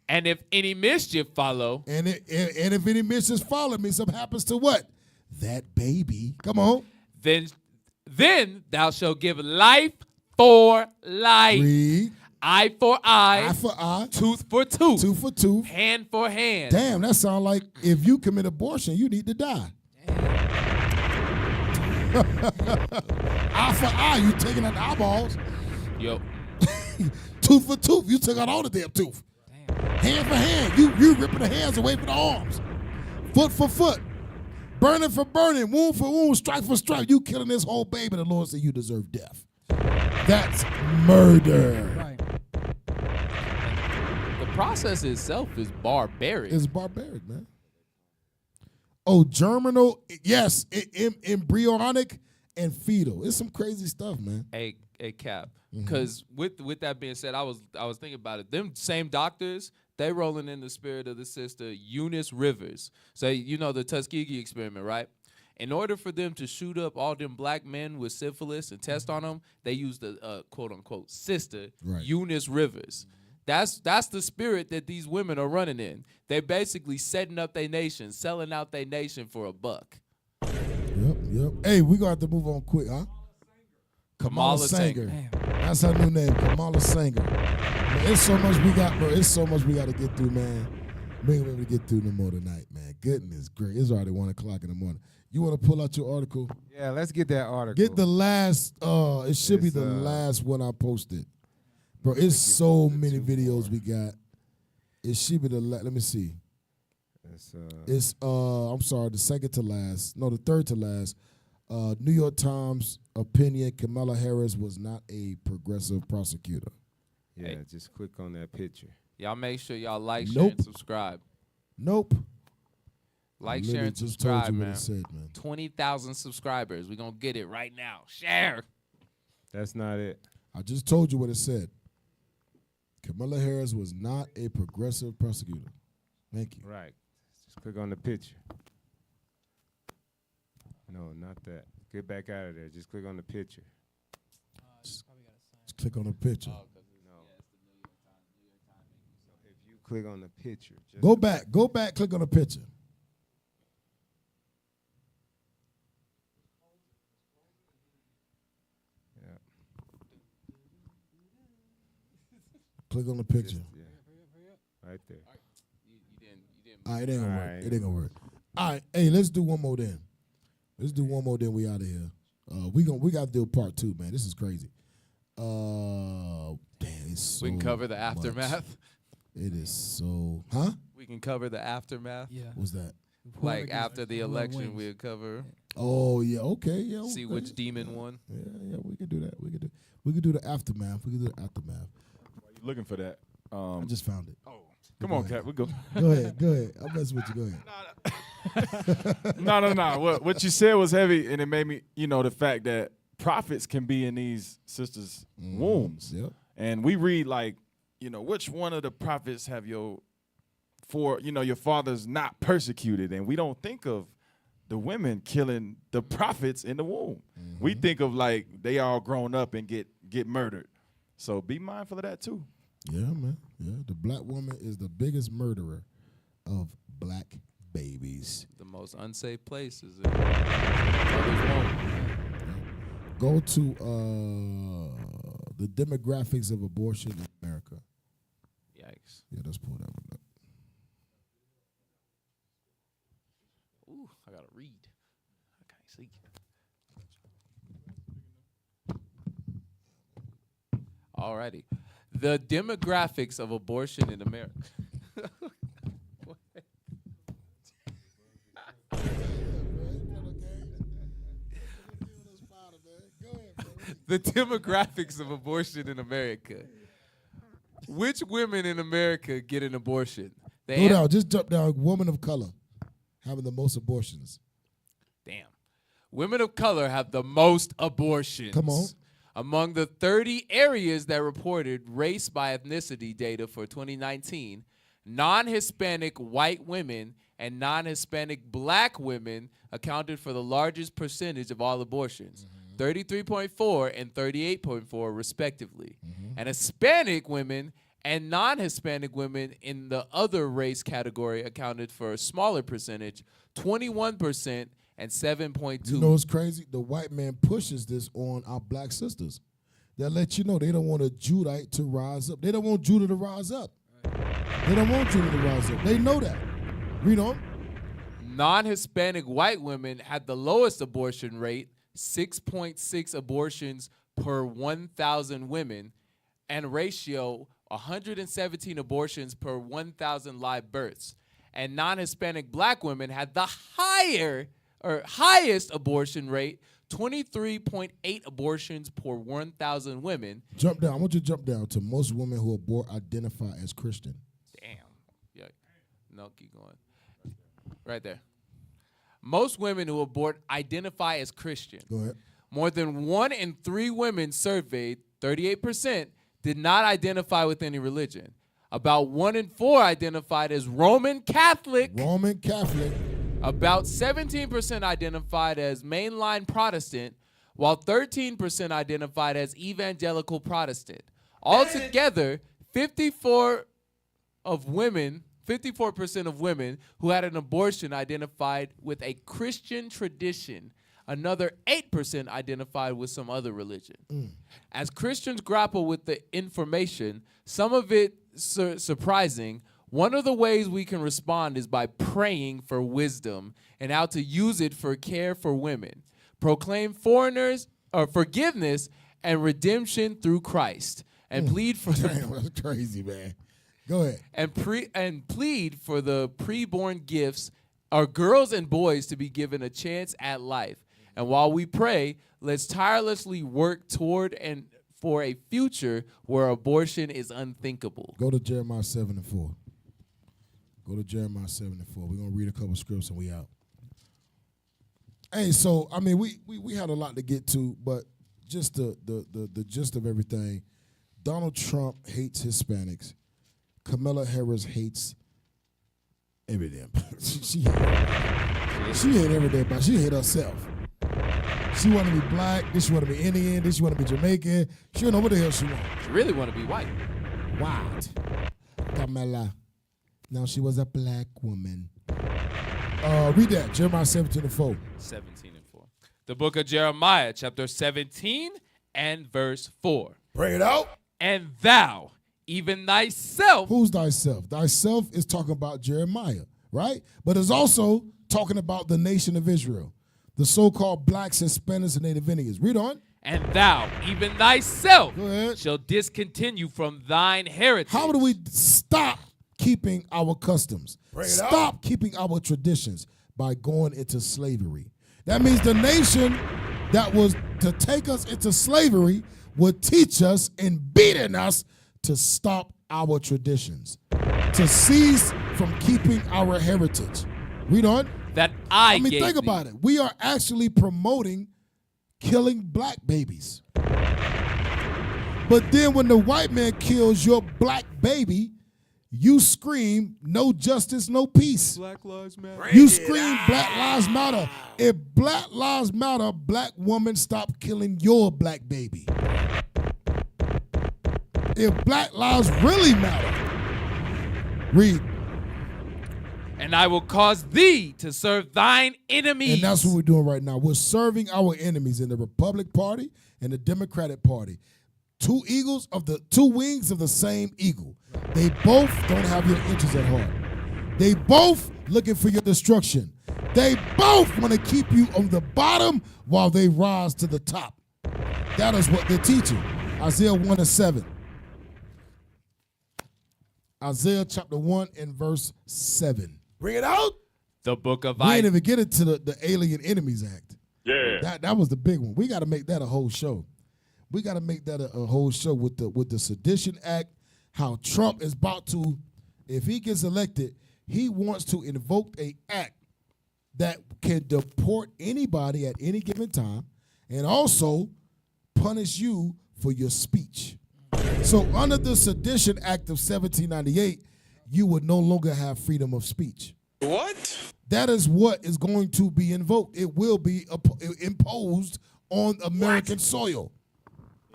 And if any mischief follow. And if any mischief follow me, something happens to what? That baby. Come on. Then thou shalt give life for life. Read. Eye for eye. Eye for eye. Tooth for tooth. Tooth for tooth. Hand for hand. Damn, that sounds like if you commit abortion, you need to die. Eye for eye, you taking out the eyeballs. Yo. Tooth for tooth, you took out all the damn tooth. Hand for hand, you ripping the hands away from the arms. Foot for foot. Burning for burning, wound for wound, strike for strike. You killing this whole baby. The Lord said you deserve death. That's murder. Right. The process itself is barbaric. It's barbaric, man. Oh, germinal, yes, embryonic and fetal. It's some crazy stuff, man. A Cap. Because with that being said, I was thinking about it. Them same doctors, they rolling in the spirit of the sister Eunice Rivers. So the Tuskegee experiment, right? In order for them to shoot up all them black men with syphilis and test on them, they used a quote unquote sister, Eunice Rivers. That's the spirit that these women are running in. They're basically setting up their nation, selling out their nation for $1. Yep. Hey, we gonna have to move on quick, huh? Kamala Sanger. That's her new name, Kamala Sanger. Man, it's so much we got, bro. It's so much we got to get through, man. We ain't able to get through no more tonight, man. Goodness great. It's already 1 o'clock in the morning. You want to pull out your article? Yeah, let's get that article. Get the last, it should be the last one I posted. Bro, it's so many videos we got. It should be the let me see. It's I'm sorry, the second to last. No, the third to last. New York Times opinion, Kamala Harris was not a progressive prosecutor. Yeah, just click on that picture. Y'all make sure y'all like, share, and subscribe. Nope. Like, Literally share, and just told subscribe, you what man. it said, man. 20,000 subscribers. We're going to get it right now. Share. That's not it. I just told you what it said. Kamala Harris was not a progressive prosecutor. Thank you. Right. Just click on the picture. No, not that. Get back out of there. Just click on the picture. Just click on the picture. If you click on the picture. Go back, click on the picture. Yeah. Click on the picture. Right there. All right, it ain't gonna work. It ain't gonna work. All right, hey, let's do one more then. Let's do one more then we out of here. We got to do part 2, man. This is crazy. Damn, it's so We can cover the aftermath. much. It is so, huh? We can cover the aftermath. Yeah. What's that? Like after the election, we'll cover. Oh yeah, okay, yeah. See okay. which demon won. Yeah, we could do that. We could do the aftermath. We could do the aftermath. While you looking for that? I just found it. Oh, come on, Cat. We go. Go ahead. I'm messing with you. Go ahead. No. What you said was heavy, and it made me, the fact that prophets can be in these sisters' wombs. Yep. And we read which one of the prophets have your fathers not persecuted, and we don't think of the women killing the prophets in the womb. We think of they all grown up and get murdered. So be mindful of that too. Yeah, man. Yeah, the black woman is the biggest murderer of black babies. The most unsafe places. In mother's womb. Go to the demographics of abortion in America. Yikes. Yeah, let's pull that one up. Ooh, I gotta read. I can't see. Alrighty. The demographics of abortion in America. The demographics of abortion in America. Which women in America get an abortion? Go down, just jump down. Woman of color having the most abortions. Damn. Women of color have the most abortions. Come on. Among the 30 areas that reported race by ethnicity data for 2019, non-Hispanic white women and non-Hispanic black women accounted for the largest percentage of all abortions, 33.4 and 38.4 respectively. And Hispanic women and non-Hispanic women in the other race category accounted for a smaller percentage, 21% and 7.2. You know what's crazy? The white man pushes this on our black sisters. They'll let you know they don't want a Judite to rise up. They don't want Judah to rise up. They don't want Judah to rise up. They know that. Read on. Non-Hispanic white women had the lowest abortion rate, 6.6 abortions per 1,000 women, and ratio 117 abortions per 1,000 live births. And non-Hispanic black women had the highest abortion rate, 23.8 abortions per 1,000 women. Jump down. I want you to jump down to most women who abort identify as Christian. Damn. Yeah. No, keep going. Right there. Most women who abort identify as Christian. Go ahead. More than 1 in 3 women surveyed, 38%, did not identify with any religion. About 1 in 4 identified as Roman Catholic. Roman Catholic. About 17% identified as mainline Protestant, while 13% identified as evangelical Protestant. Altogether, 54% of women who had an abortion identified with a Christian tradition. Another 8% identified with some other religion. As Christians grapple with the information, some of it surprising, one of the ways we can respond is by praying for wisdom and how to use it for care for women. Proclaim foreigners or forgiveness and redemption through Christ, and plead for Damn, that's crazy, man. Go ahead. And plead for the preborn gifts, our girls and boys, to be given a chance at life. And while we pray, let's tirelessly work toward and for a future where abortion is unthinkable. Go to Jeremiah 7:4. Go to Jeremiah 7:4. We're gonna read a couple scripts and we out. Hey, so I mean, we had a lot to get to, but just the gist of everything. Donald Trump hates Hispanics. Kamala Harris hates everything. she hate everything, but she hate herself. She want to be black. This she want to be Indian. This she want to be Jamaican. She don't know what the hell she want. She really want to be white. White. Kamala. Now she was a black woman. Read that. Jeremiah 17:4. 17:4. The book of Jeremiah, chapter 17 and verse 4. Bring it out. And thou, even thyself. Who's thyself? Thyself is talking about Jeremiah, right? But it's also talking about the nation of Israel, the so-called blacks, Hispanics, and Native Indians. Read on. And thou, even thyself, shall discontinue from thine heritage. How do we stop keeping our customs? Stop keeping our traditions by going into slavery. That means the nation that was to take us into slavery would teach us and beating us to stop our traditions, to cease from keeping our heritage. Read on. That I mean, think about it. We are actually promoting killing black babies. But then when the white man kills your black baby, you scream, no justice, no peace. Black Lives Matter. You scream, Black Lives Matter. If Black Lives Matter, black woman, stop killing your black baby. If Black Lives really matter, read. And I will cause thee to serve thine enemies. And that's what we're doing right now. We're serving our enemies in the Republican Party and the Democratic Party. Two wings of the same eagle. They both don't have your interests at heart. They both looking for your destruction. They both want to keep you on the bottom while they rise to the top. That is what they're teaching. Isaiah 1:7. Isaiah chapter 1 and verse 7. Bring it out. The book of We ain't even get into the Alien Enemies Act. Yeah. That was the big one. We got to make that a whole show. We got to make that a whole show with the Sedition Act, how Trump is about to, if he gets elected, he wants to invoke an act that can deport anybody at any given time and also punish you for your speech. So under the Sedition Act of 1798, you would no longer have freedom of speech. What? That is what is going to be invoked. It will be imposed on American soil.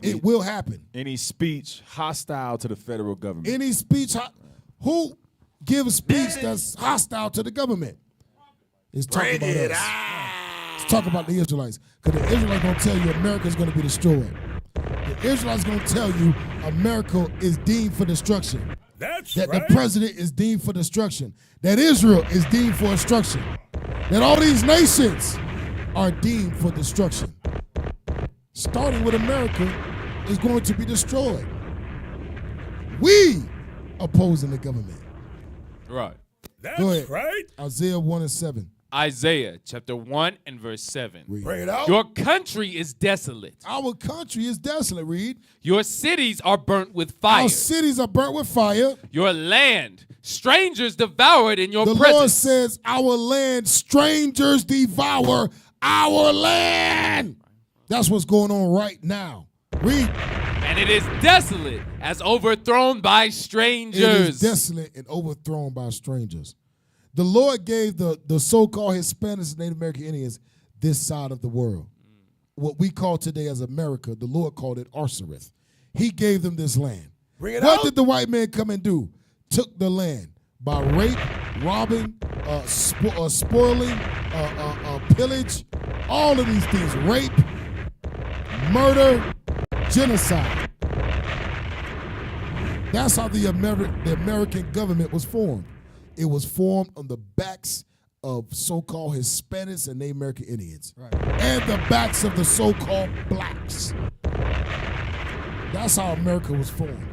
It will happen. Any speech hostile to the federal government. Any speech, who gives speech that's hostile to the government? It's talking about us. It's talking about the Israelites. Because the Israelites going to tell you America's going to be destroyed. The Israelites going to tell you America is deemed for destruction. That's that right. the president is deemed for destruction. That Israel is deemed for destruction. That all these nations are deemed for destruction. Starting with America is going to be destroyed. We opposing the government. Right. Go ahead. Right. Isaiah 1:7. Isaiah chapter 1 and verse 7. Bring it out. Your country is desolate. Our country is desolate, read. Your cities are burnt with fire. Our cities are burnt with fire. Your land, strangers devour it in your The presence. Lord says, our land, strangers devour our land. That's what's going on right now. Read. And it is desolate as overthrown by strangers. It is desolate and overthrown by strangers. The Lord gave the so-called Hispanics and Native American Indians this side of the world. What we call today as America, the Lord called it Arsareth. He gave them this land. What did the white man come and do? Took the land by rape, robbing, spoiling, pillage, all of these things. Rape, murder, genocide. That's how the American government was formed. It was formed on the backs of so-called Hispanics and Native American Indians. Right. And the backs of the so-called blacks. That's how America was formed.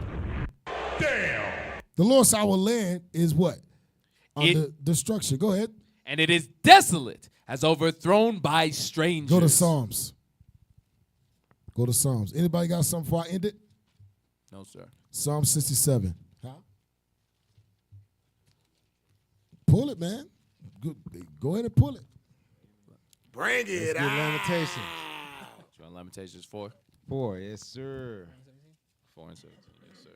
Damn. The Lord said our land is what? Under destruction. Go ahead. And it is desolate as overthrown by strangers. Go to Psalms. Go to Psalms. Anybody got something before I end it? No, sir. Psalm 67. Huh? Pull it, man. Go ahead and pull it. Bring it out. Lamentations. You want Lamentations 4? 4, yes, sir. 4 and 17, yes, sir.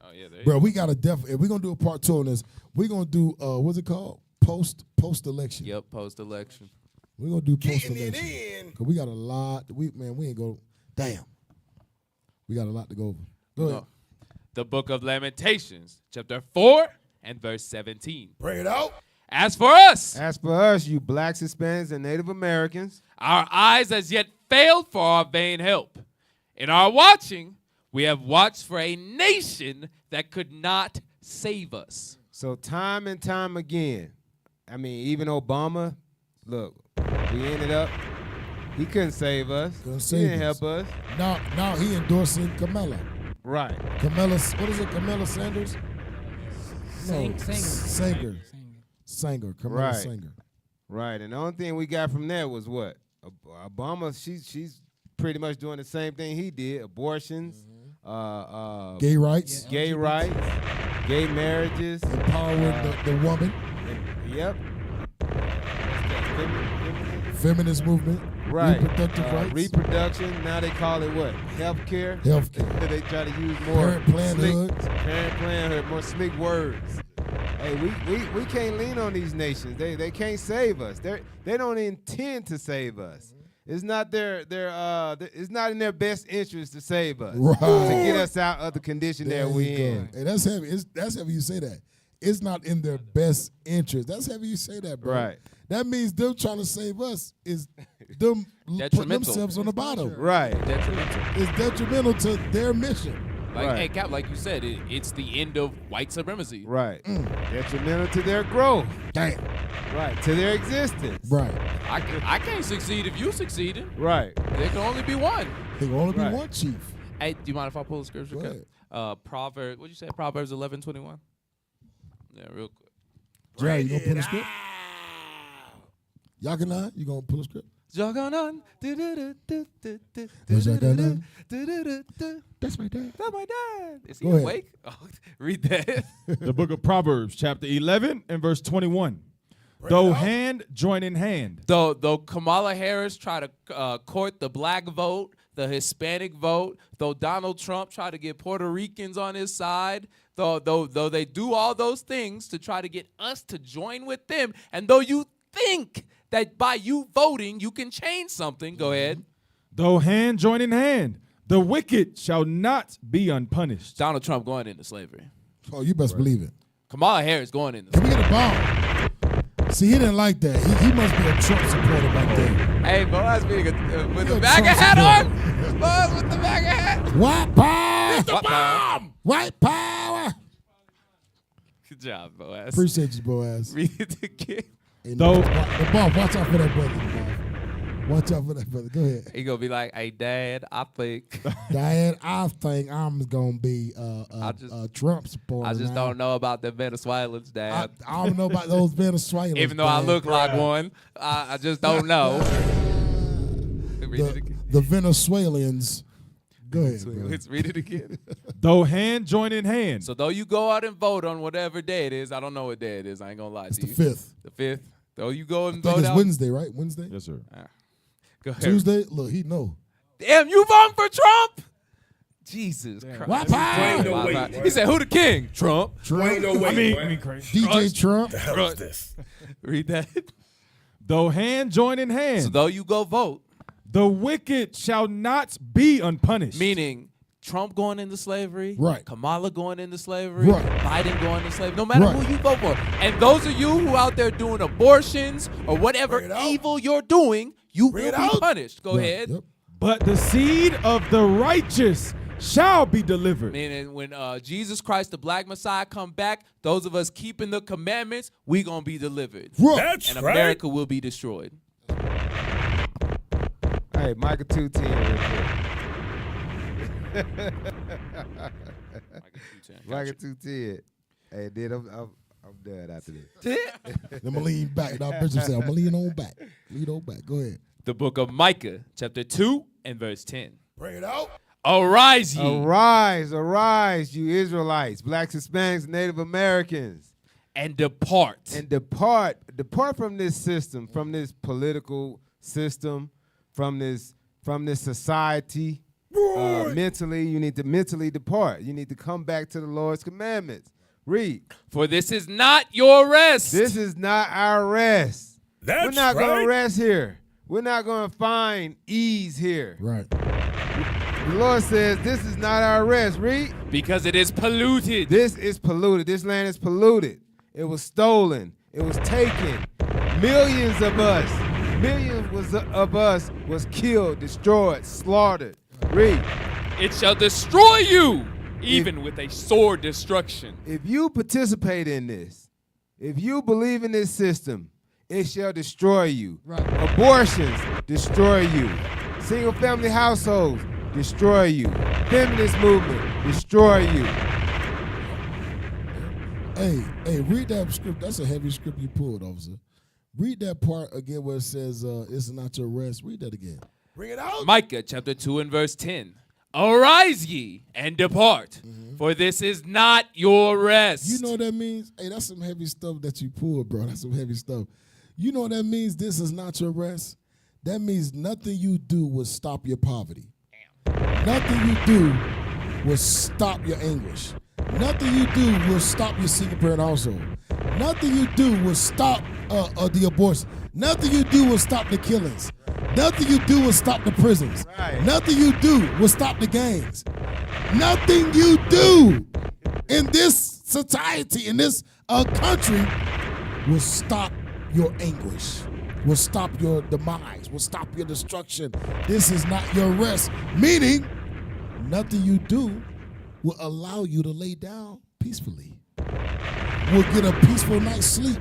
Oh, yeah, there you Bro, go. we got to definitely, if we're going to do a part 2 on this, we're going to do, what's it called? Post-election. Yep, post-election. We're going to do post-election. Because we got a lot, we ain't go, damn. We got a lot to go over. Go ahead. The book of Lamentations, chapter 4 and verse 17. Bring it out. As for us, you blacks, Hispanics, and Native Americans, our eyes as yet failed for our vain help. In our watching, we have watched for a nation that could not save us. So time and time again, I mean, even Obama, look, we ended up, he couldn't save us. He didn't help us. Now he endorsing Kamala. Right. Kamala, what is it, Kamala Sanders? Sanger. Kamala Right. Sanger. Right, and the only thing we got from that was what? Obama, she's pretty much doing the same thing he did, abortions, Gay rights. Gay rights, gay marriages. Empowering the woman. Yep. Feminist movement. Right. Reproductive rights. Reproduction. Now they call it what? Healthcare. Healthcare. They try to use more Parent Planhood. Parent Planhood, more slick words. Hey, we can't lean on these nations. They can't save us. They don't intend to save us. It's not it's not in their best interest to save us. Right. To get us out of the condition that There we you go. in. Hey, that's heavy. That's heavy you say that. it's not in their best interest. That's heavy you say that, bro. Right. That means them trying to save us is them putting themselves on the bottom. Right. Detrimental. It's detrimental to their mission. Like, Right. hey, Cap, like you said, it's the end of white supremacy. Right. Detrimental to their growth. Damn. Right. To their existence. Right. I can't succeed if you succeeded. Right. There can only be one. There can only Right. be one chief. Hey, do you mind if I pull the scripture? Go Cap? ahead. Proverbs, what'd you say? Proverbs 11:21? Yeah, real quick. Jay, you gonna pull the script? Y'all can not? You gonna pull the script? Joganon. That's my dad. That's my dad. Is he Go ahead. awake? Oh, read that. The book of Proverbs, chapter 11 and verse 21. Though hand join in hand. Though Kamala Harris try to court the black vote, the Hispanic vote, though Donald Trump try to get Puerto Ricans on his side, though they do all those things to try to get us to join with them, and though you think that by you voting you can change something, go ahead. Though hand join in hand, the wicked shall not be unpunished. Donald Trump going into slavery. Oh, you best believe it. Kamala Harris going into Can slavery. we get a bomb? See, he didn't like that. He must be a Trump supporter back there. Hey, Boaz being with the a MAGA Trump hat supporter. on. Boaz with the MAGA hat. White power! It's the bomb. White power! Good job, Boaz. Appreciate you, Boaz. Read it again. Hey, no, the bomb, watch out for that brother, the bomb. Watch out for that brother. Go ahead. He gonna be like, "Hey, Dad, I think." Dad, I think I'm gonna be a Trump supporter. I just now. don't know about the Venezuelans, Dad. I don't know about those Venezuelans. Even though I Dad. look like one, I just don't know. Read it again. The Venezuelans. Go ahead, bro. Let's read it again. Though hand join in hand. So though you go out and vote on whatever day it is, I don't know what day it is. I ain't gonna lie to you. the 5th. The 5th. Though you go and I think vote it's out. Wednesday, right? Wednesday? Yes, sir. Go ahead. Tuesday? Look, he know. Damn, you voting for Trump? Jesus Christ. White power! Wow, wow. He said, "Who the king? Trump." DJ Trump. The hell is this? Read that. Though hand join in hand. So though you go vote, the wicked shall not be unpunished. meaning Trump going into slavery, Right. Kamala going into slavery, Right. Biden going into slavery, no matter Right. who you vote for. And those of you who out there doing abortions or whatever evil you're doing, you will be punished. Go Right. ahead. Yep. But the seed of the righteous shall be delivered. Meaning when Jesus Christ, the black Messiah, come back, those of us keeping the commandments, we going to be delivered. Right. And America will be destroyed. Hey, Micah 2:10. Micah 2:10. Hey, then I'm done after this. I'm going to lean back. Now, Bishop said, I'm going to lean on back. Lean on back. Go ahead. The book of Micah, chapter 2 and verse 10. Bring it out. Arise ye. Arise, you Israelites, blacks, Hispanics, Native Americans. And depart. And depart from this system, from this political system, from this society. Mentally, you need to mentally depart. You need to come back to the Lord's commandments. Read. For this is not your rest. This is not our rest. We're not going to rest here. We're not going to find ease here. Right. The Lord says this is not our rest. Read. Because it is polluted. This is polluted. This land is polluted. It was stolen. It was taken. Millions of us was killed, destroyed, slaughtered. Read. It shall destroy you, even with a sore destruction. If you participate in this, if you believe in this system, it shall destroy you. Right. Abortions destroy you. Single family households destroy you. Feminist movement destroy you. Hey, read that script. That's a heavy script you pulled, officer. Read that part again where it says, it's not your rest. Read that again. Bring it out. Micah chapter 2 and verse 10. Arise ye and depart, for this is not your rest. You know what that means? Hey, that's some heavy stuff that you pulled, bro. That's some heavy stuff. You know what that means? This is not your rest. That means nothing you do will stop your poverty. Nothing you do will stop your anguish. Nothing you do will stop your single parent household. Nothing you do will stop the abortion. Nothing you do will stop the killings. Nothing you do will stop the prisons. Right. Nothing you do will stop the gangs. Nothing you do in this society, in this A country will stop your anguish, will stop your demise, will stop your destruction. This is not your rest, meaning nothing you do will allow you to lay down peacefully, will get a peaceful night's sleep.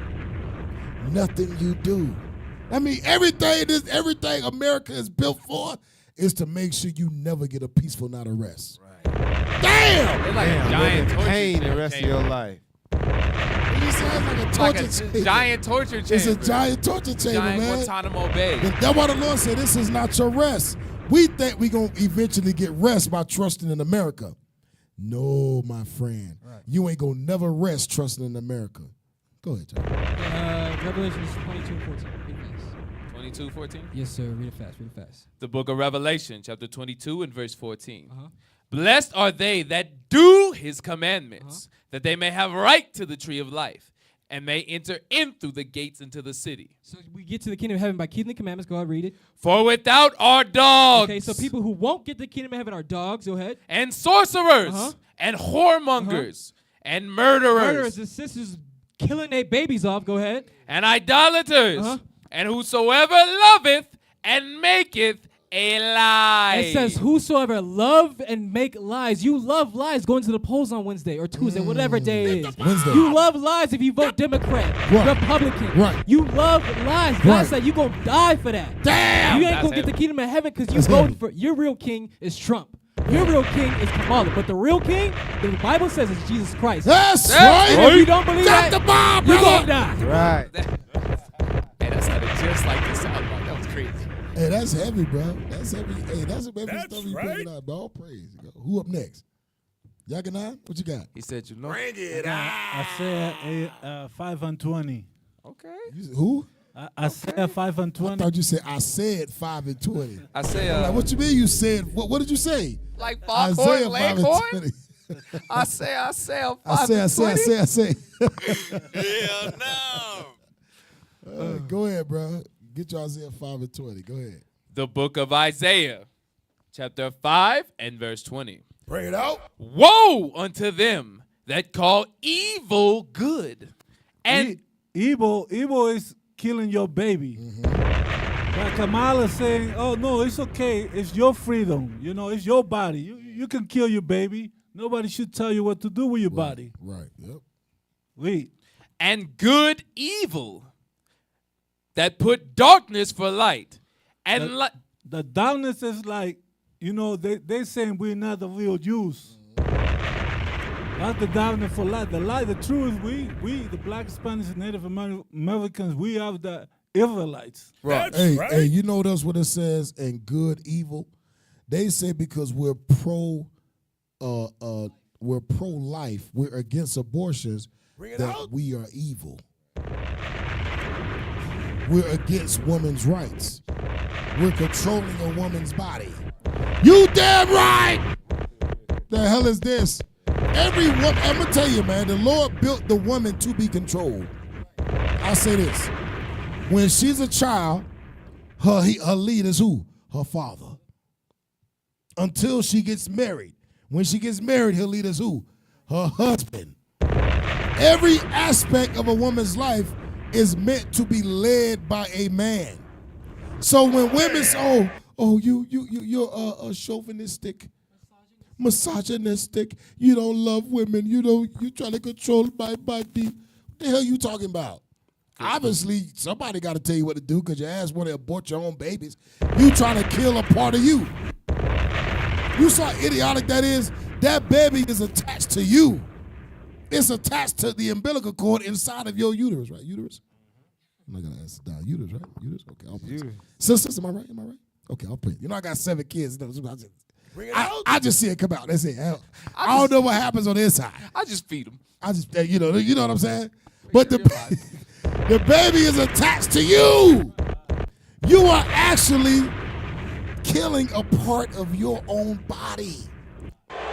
Nothing you do. I mean, everything America is built for is to make sure you never get a peaceful night of rest. Right. Damn! It's like a giant torture pain the rest of your life. It sounds like a torture chamber. Giant torture chamber. It's a giant torture chamber, Giant man. Guantanamo Bay. That's why the Lord said, this is not your rest. We think we're going to eventually get rest by trusting in America. No, my friend. Right. You ain't going to never rest trusting in America. Go ahead, John. Revelation 22:14. 22:14? Yes, sir. Read it fast. Read it fast. The book of Revelation, chapter 22 and verse 14. Blessed are they that do his commandments, that they may have right to the tree of life, and may enter in through the gates into the city. So we get to the kingdom of heaven by keeping the commandments. Go ahead, read it. For without are dogs. Okay, so people who won't get the kingdom of heaven are dogs. Go ahead. And sorcerers, and whoremongers, and murderers. Murderers and sisters killing their babies off. Go ahead. And idolaters. And whosoever loveth and maketh a lie. It says, whosoever love and make lies. You love lies going to the polls on Wednesday or Tuesday, whatever day it is. Wednesday. You love lies if you vote Democrat, Republican. Right. You love lies. God said you're going to die for that. Damn! You ain't going to get the kingdom of heaven because you voted for, your real king is Trump. Your real king is Kamala. But the real king, the Bible says, is Jesus Christ. That's right. And if you don't believe Drop that, the bomb, you're brother. going to die. Right. Hey, that sounded just like the sound bite. That was crazy. Hey, that's heavy, bro. That's heavy. Hey, that's some heavy stuff you bringing out, bro. All praise. Who up next? Yaganai, what you got? He said, you know. Bring it I said 5 and 20. Okay. Who? I said 5 and 20. I thought you said I said 5 and 20. I say, I'm like, what you mean you said? What did you say? Like Foghorn Isaiah 5 and Leghorn? 20. I say, I say. Hell no. Go ahead, bro. Get your Isaiah 5 and 20. Go ahead. The book of Isaiah, chapter 5 and verse 20. Bring it out. Woe unto them that call evil good. And evil is killing your baby. But Kamala saying, oh, no, it's okay. It's your freedom. You know, it's your body. You can kill your baby. Nobody should tell you what to do with your body. Right, yep. Wait. And good evil that put darkness for light. And the darkness is like, you know, they saying we're not the real Jews. That's the darkness for light. The light, the truth, we the black, Spanish, and Native Americans, we are the Israelites. Right. Hey, you know that's what it says in good evil? They say because we're pro-life, we're against abortions, that we are evil. We're against women's rights. We're controlling a woman's body. You damn right! The hell is this? Every woman, I'm gonna tell you, man, the Lord built the woman to be controlled. I'll say this. When she's a child, her lead is who? Her father. Until she gets married. When she gets married, her lead is who? Her husband. Every aspect of a woman's life is meant to be led by a man. So when women say, you're chauvinistic, misogynistic, you don't love women, you try to control my body. What the hell you talking about? Obviously, somebody got to tell you what to do because your ass want to abort your own babies. You trying to kill a part of you. You saw how idiotic that is? That baby is attached to you. It's attached to the umbilical cord inside of your uterus, right? Uterus? I'm not going to ask down. Uterus, right? Uterus? Okay, I'll put it. Sisters, am I right? Okay, I'll put it. You know I got 7 kids. I just see it come out. That's it. I don't know what happens on the inside. I just feed them. You know what I'm saying? But the baby is attached to you. You are actually killing a part of your own body.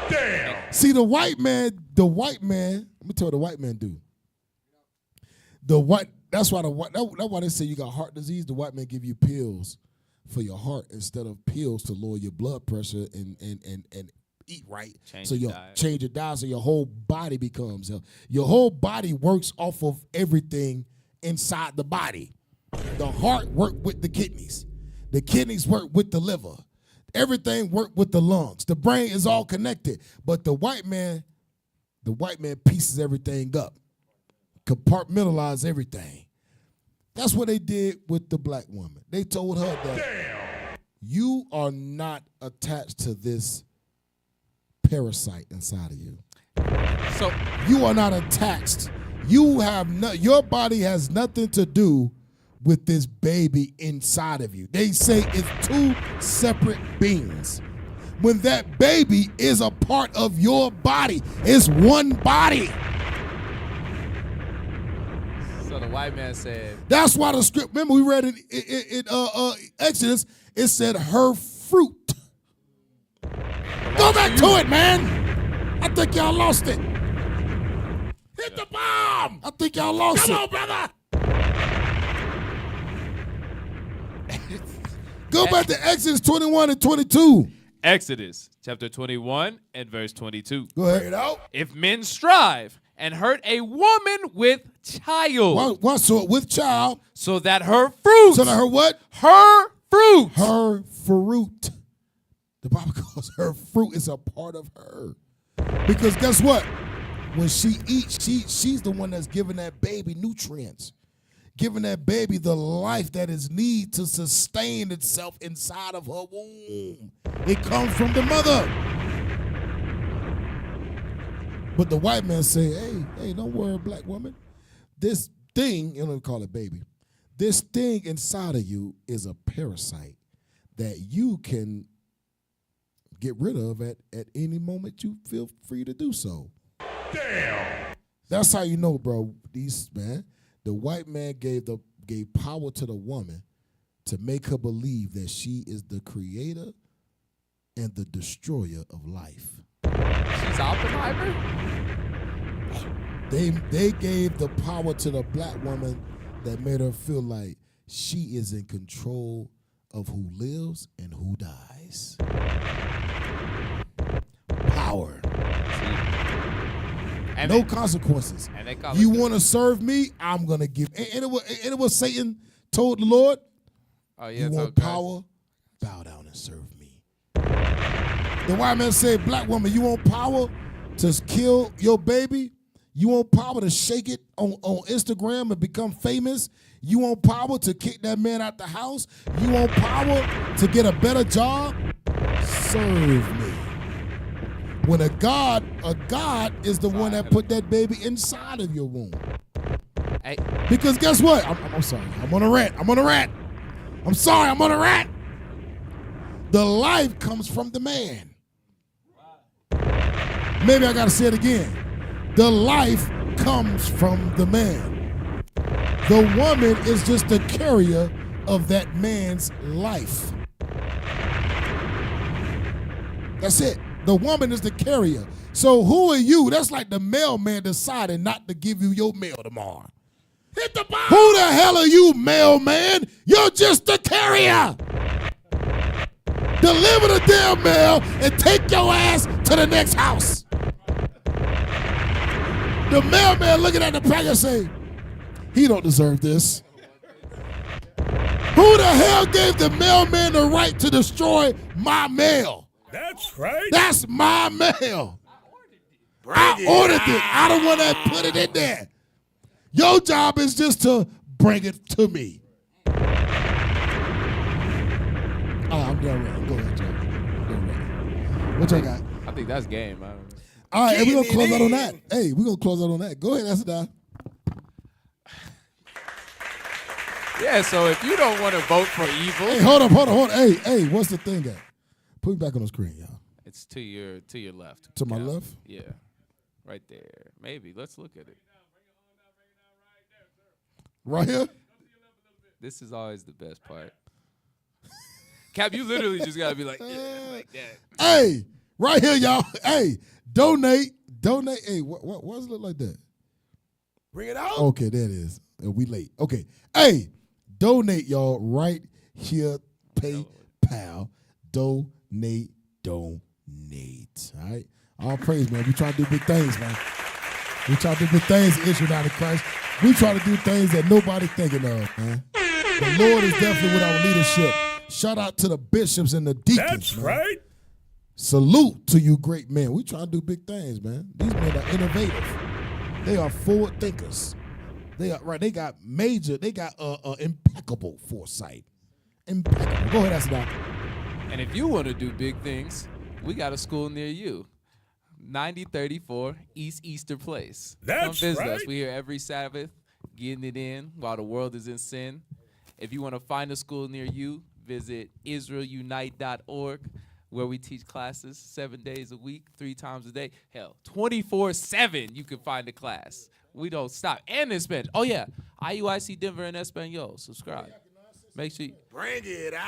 Damn. See, the white man, let me tell you what the white man do. That's why they say you got heart disease. The white man give you pills for your heart instead of pills to lower your blood pressure and eat right. Change So your you diet. change your diet so your whole body becomes healthy. Your whole body works off of everything inside the body. The heart works with the kidneys. The kidneys work with the liver. Everything works with the lungs. The brain is all connected. But the white man pieces everything up, compartmentalize everything. That's what they did with the black woman. They told her that you are not attached to this parasite inside of you. So you are not attached. Your body has nothing to do with this baby inside of you. They say it's two separate beings. When that baby is a part of your body, it's one body. So the white man said, That's why the script, remember we read in Exodus, it said her fruit. Go back to it, man. I think y'all lost it. Hit the bomb. I think y'all lost it. Come on, brother. Go back to Exodus 21 and 22. Exodus chapter 21 and verse 22. Go ahead. Bring it out. If men strive and hurt a woman with child. With child. So that her fruit. So that her what? Her fruit. Her fruit. The Bible calls her fruit is a part of her. Because guess what? When she eats, she's the one that's giving that baby nutrients. Giving that baby the life that is needed to sustain itself inside of her womb. It comes from the mother. But the white man say, hey, don't worry, black woman. This thing, you don't call it baby, this thing inside of you is a parasite that you can get rid of at any moment you feel free to do so. Damn. That's how you know, bro. The white man gave power to the woman to make her believe that she is the creator and the destroyer of life. She's Oppenheimer? They gave the power to the black woman that made her feel like she is in control of who lives and who dies. Power. And no consequences. And they call you it want to serve me? I'm going to give. And it was Satan told the Lord, you want power? Bow down and serve me. The white man said, black woman, you want power to kill your baby? You want power to shake it on Instagram and become famous? You want power to kick that man out the house? You want power to get a better job? Serve me. When a God is the one that put that baby inside of your womb. Hey. Because guess what? I'm sorry. I'm on a rant. I'm sorry. I'm on a rant. The life comes from the man. Maybe I got to say it again. The life comes from the man. The woman is just the carrier of that man's life. That's it. The woman is the carrier. So who are you? That's like the mailman deciding not to give you your mail tomorrow. Hit the bomb. Who the hell are you, mailman? You're just the carrier. Deliver the damn mail and take your ass to the next house. The mailman looking at the package say, he don't deserve this. Who the hell gave the mailman the right to destroy my mail? That's right. That's my mail. I ordered it. I the one that put it in there. Your job is just to bring it to me. I'm done with it. Go ahead, Joe. What y'all got? I think that's game. All right, we're going to close out on that. Hey, we're going to close out on that. Go ahead, that's it down. Yeah, so if you don't want to vote for evil. Hey, hold on. Hey, what's the thing at? Put me back on the screen, y'all. It's to your left. To my left? Yeah. Right there. Maybe. Let's look at it. Right here? This is always the best part. Cap, you literally just got to be like, yeah, like that. Hey, right here, y'all. Hey, donate. Hey, what does it look like that? Bring it out. Okay, there it is. We late. Okay. Hey, donate, y'all, right here. PayPal. Donate. it. All right. All praise, man. We try to do big things, man. We try to do big things in Israel in Christ. We try to do things that nobody thinking of, man. The Lord is definitely with our leadership. Shout out to the bishops and the deacons. That's man. right. Salute to you great men. We try to do big things, man. These men are innovative. They are forward thinkers. They are right. They got impeccable foresight. Impeccable. Go ahead, Asadon. And if you want to do big things, we got a school near you. 9034 East Easter Place. That's Come visit right. us. We're here every Sabbath, getting it in while the world is in sin. If you want to find a school near you, visit IsraelUnite.org, where we teach classes 7 days a week, 3 times a day. Hell, 24/7 you can find a class. We don't stop. And in Spanish. Oh, yeah. IUIC Denver and Espanol. Subscribe. Make sure you Bring it out.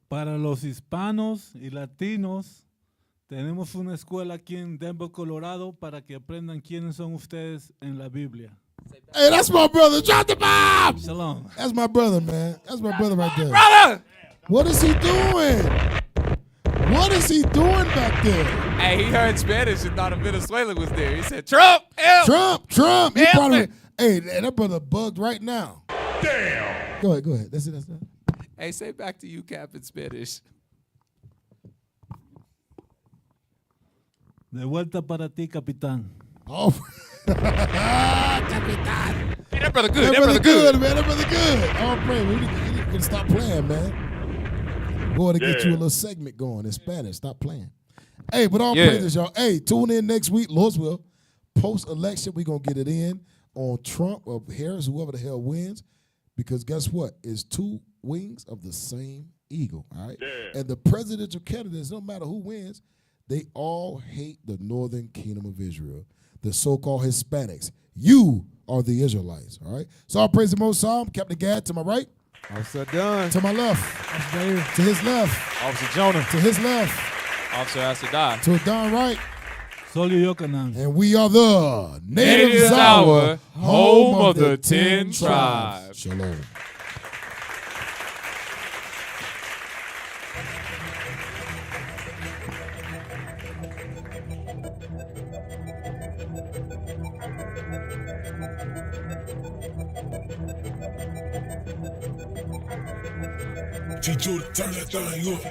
Para los hispanos y latinos, tenemos una escuela aquí en Denver, Colorado, para que aprendan quiénes son ustedes en la Biblia. Hey, that's my brother. Drop the bomb. Shalom. That's my brother, man. That's my brother right there. brother! What is he doing? What is he doing back there? Hey, he heard Spanish and thought a Venezuelan was there. He said, Trump, help! Trump. He Help probably, me. hey, that brother bugged right now. Damn. Go ahead. That's it. Hey, say back to you, Cap, in Spanish. De vuelta para ti, capitán. Oh, Capitán. Hey, that brother good. That That brother good. man. That brother good. Oh, pray. We need to stop playing, man. Going to get you a little segment going in Spanish. Stop playing. Hey, but all praises, y'all. Hey, tune in next week, Lord's will. Post-election, we're going to get it in on Trump or Harris, whoever the hell wins. Because guess what? It's 2 wings of the same eagle, all right? Yeah. And the presidential candidates, no matter who wins, they all hate the northern kingdom of Israel, the so-called Hispanics. You are the Israelites, all right? So I'll praise the Most High. Captain Gad to my right. Officer Dunn. To my left. To his left. Officer Jonah. To his left. Officer Asadai. To Don right. Soli Yokanan. And we are the Native Hour, home of the 10 tribes. Shalom. Chicho, turn that thing up.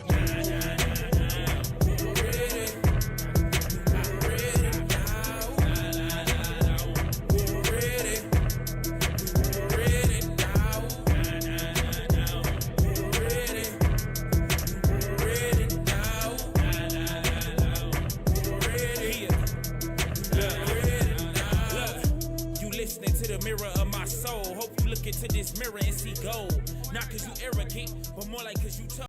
Mirror and see gold. Not cause you arrogant, but more like cause you tough.